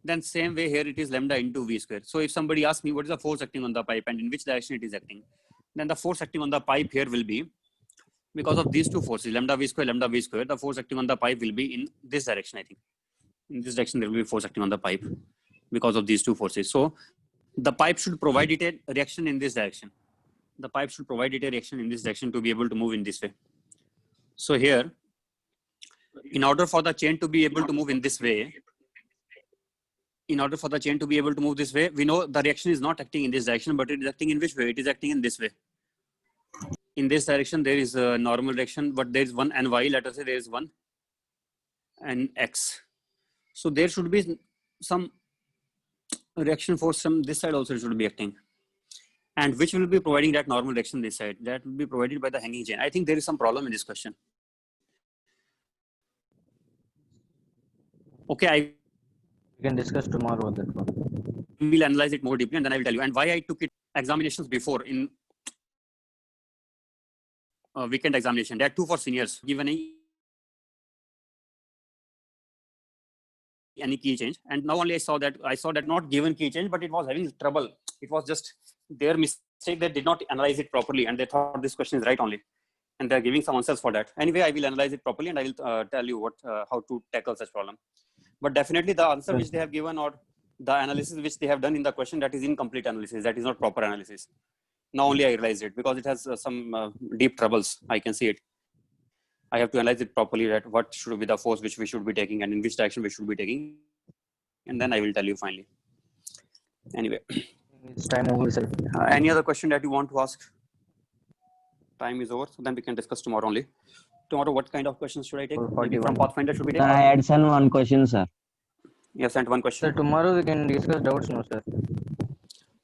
then same way here it is lambda into v square. So if somebody asks me what is the force acting on the pipe and in which direction it is acting, then the force acting on the pipe here will be because of these two forces, lambda v square, the force acting on the pipe will be in this direction, I think. In this direction, there will be force acting on the pipe because of these two forces. So the pipe should provide it a reaction in this direction. The pipe should provide it a reaction in this direction to be able to move in this way. So here, in order for the chain to be able to move in this way, we know the reaction is not acting in this direction, but it is acting in which way? It is acting in this way. In this direction, there is a normal reaction, but there is one and y, let us say there is one and x. So there should be some reaction force from this side also should be acting. And which will be providing that normal reaction this side? That will be provided by the hanging chain. I think there is some problem in this question. Okay, We can discuss tomorrow that one. I will analyze it more deeply and then I will tell you. And why I took it examinations before in weekend examination. There are 2 for seniors. Given any key change, and now only I saw that not given key change, but it was having trouble. It was just their mistake. They did not analyze it properly and they thought this question is right only, and they're giving some answers for that. Anyway, I will analyze it properly and I will tell you how to tackle such problem. But definitely the answer which they have given or the analysis which they have done in the question, that is incomplete analysis. That is not proper analysis. Now only I realized it because it has some deep troubles. I can see it. I have to analyze it properly, that what should be the force which we should be taking and in which direction we should be taking. And then I will tell you finally. Anyway. It's time over, sir. Any other question that you want to ask? Time is over, so then we can discuss tomorrow only. Tomorrow, what kind of questions should I take? Maybe from Pathfinder should be taken? I had sent one question, sir. You have sent one question. Sir, tomorrow we can discuss doubts, no, sir.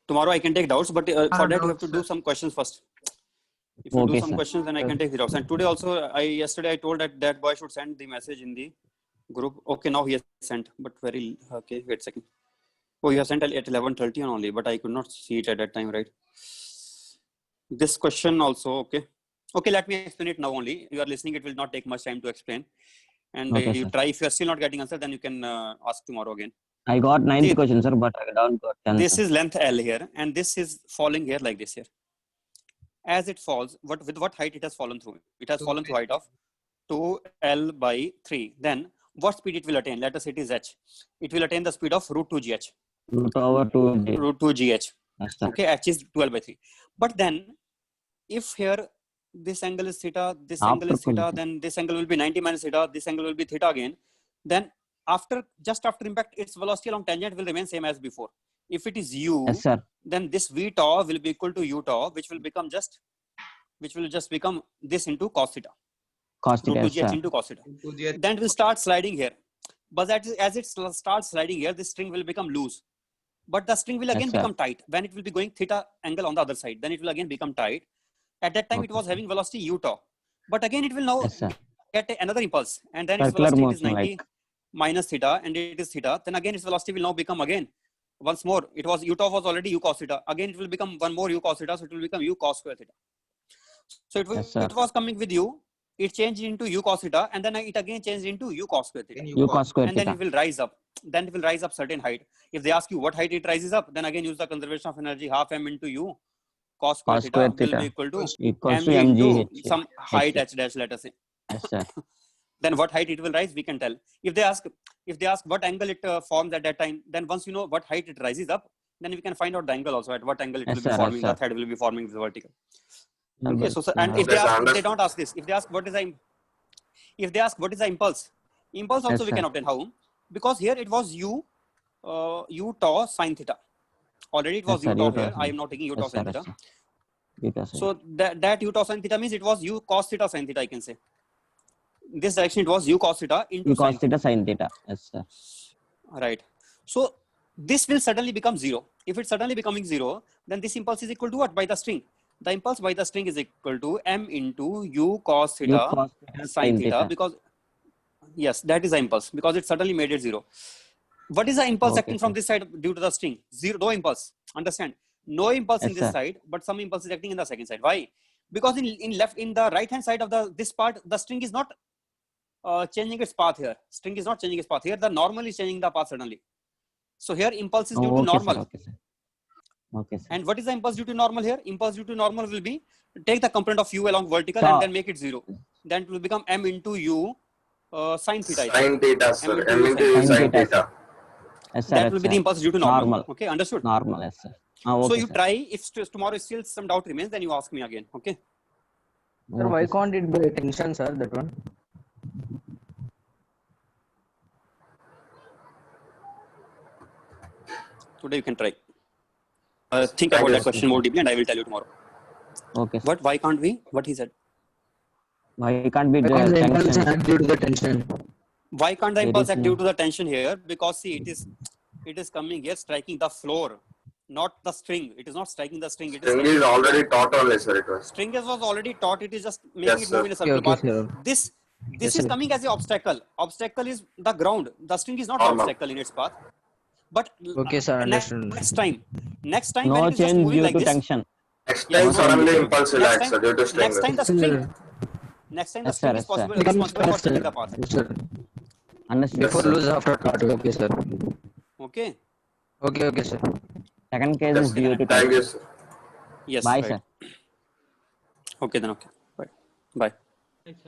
Tomorrow I can take doubts, but for that you have to doubts, do some questions first. If you do Okay, some sir. questions, then I can take the doubts. And today also, yesterday I told that boy should send the message in the group. Okay, now he has sent, but very, okay, wait a second. Oh, you have sent at 11:30 only, but I could not see it at that time, right? This question also, okay. Okay, let me explain it now only. You are listening, it will not take much time to explain. And Okay, you sir. try, if you are still not getting answer, then you can ask tomorrow again. I got 90 See, questions, sir, but I don't got 10. This sir. is length L here, and this is falling here like this here. As it falls, with what height it has fallen through? It has fallen through height of 2L by 3. Then what speed it will attain? Let us say it is h. It will attain the speed of root 2gh. Root over 2G. Root 2gh. Yes, sir. Okay, h is 12 by 3. But then, if here this angle is theta, this After angle is theta, collision. then this angle will be 90 minus theta, this angle will be theta again. Then just after impact, its velocity along tangent will remain same as before. If it is u, Yes, sir. then this v tau will be equal to u tau, which will just become this into cos theta. Cos Root theta, yes, 2gh sir. into cos theta. 2gh. Then it will start sliding here. But as it starts sliding here, this string will become loose. But the string will again sir. become tight when it will be going theta angle on the other side. Then it will again become tight. At that time, it Okay, was having velocity u tau. But again, it will now Yes, sir. get another impulse. And then its Circular velocity is motion, 90 minus theta, and it is theta. Then again, its velocity will now become again. Once more, it was u tau was already u cos theta. Again, it will become one more u cos theta. So it will become u cos square theta. So Yes, sir. it was coming with u. It changed into u cos theta. And then it again changed into u cos square theta. U cos square And then theta. it will rise up. Then it will rise up certain height. If they ask you what height it rises up, then again use the conservation of energy half m into u cos square Cos theta square will theta be equal to equals to mg into mg some height h dash, let us say. Yes, sir. Then what height it will rise, we can tell. If they ask what angle it forms at that time, then once you know what height it rises up, then we can find out the angle also, at what angle it Yes, will sir, be yes, forming, the sir. thread will be forming this vertical. No, Okay, but, so and if Yes, I they understand. don't ask this, if they ask what is the impulse also Yes, we sir. can obtain. How? Because here it was u tau sin theta. Already it was Yes, u sir, tau u tau here. sin. I am now taking u tau Yes, sin sir, theta. yes, sir. Theta, sir. So that u tau sin theta means it was u cos theta sin theta, I can say. In this direction it was u cos theta into U sin cos theta sin theta. Yes, sir. Right. So this will suddenly become 0. If it's suddenly becoming 0, then this impulse is equal to what? By the string. The impulse by the string is equal to m into u cos U theta cos theta sin sin theta, theta. because yes, that is the impulse, because it suddenly made it 0. What is the impulse Okay, acting from sir. this side due to the string? Zero, no impulse. Understand? No impulse in Yes, this sir. side, but some impulse is acting in the second side. Why? Because in the right hand side of this part, the string is not changing its path here. String is not changing its path here. The normal is changing the path suddenly. So here impulse is due to Okay, sir. normal. Okay, sir. Okay, sir. And what is the impulse due to normal here? Impulse due to normal will be take the component of u along vertical So- and then make it 0. Then it will become m into u sin theta. Sin theta, sir. into M u into sin u theta. sin theta. Yes, sir. That Yes, will be the sir. impulse due to normal. Normal. Okay, understood? Normal, yes, sir. So Okay, you sir. try, if tomorrow still some doubt remains, then you ask me again. Okay. Sir, why Okay, sir. can't it be tension, sir? That one. Today you can try. Think Thank about you, that sir. question more deeply and I will tell you tomorrow. Okay, sir. What? Why can't we? What he said? Why can't be Why the can't the impulse tension? act due to the tension? Why can't the There impulse is act no- due to the tension here? Because see, it is coming here, striking the floor, not the string. It is not striking the string. It is String striking is the floor. already taught only, sir. It was. String was already taught. It is just making Yes, it move sir. in a circle. Okay, But sir. this Yes, is sir. coming as an obstacle. Obstacle is the ground. The string is not the Normal. obstacle in its path. But Okay, sir, understood. next time when No it is just change moving due like to this, tension. Next yes, time, no suddenly change. impulse will Next act, time, sir, due to string. next time the Sir, string, next time the Yes, string sir. is Yes, sir. becomes responsible for faster. changing the path. Yes, sir. Understood. Yes, Before sir. lose after thought. Okay, sir. Okay. Okay, okay, sir. Second case Yes, is due to thank you, tension. sir. Yes. Bye, right. sir. Okay then. Okay. Bye. Bye.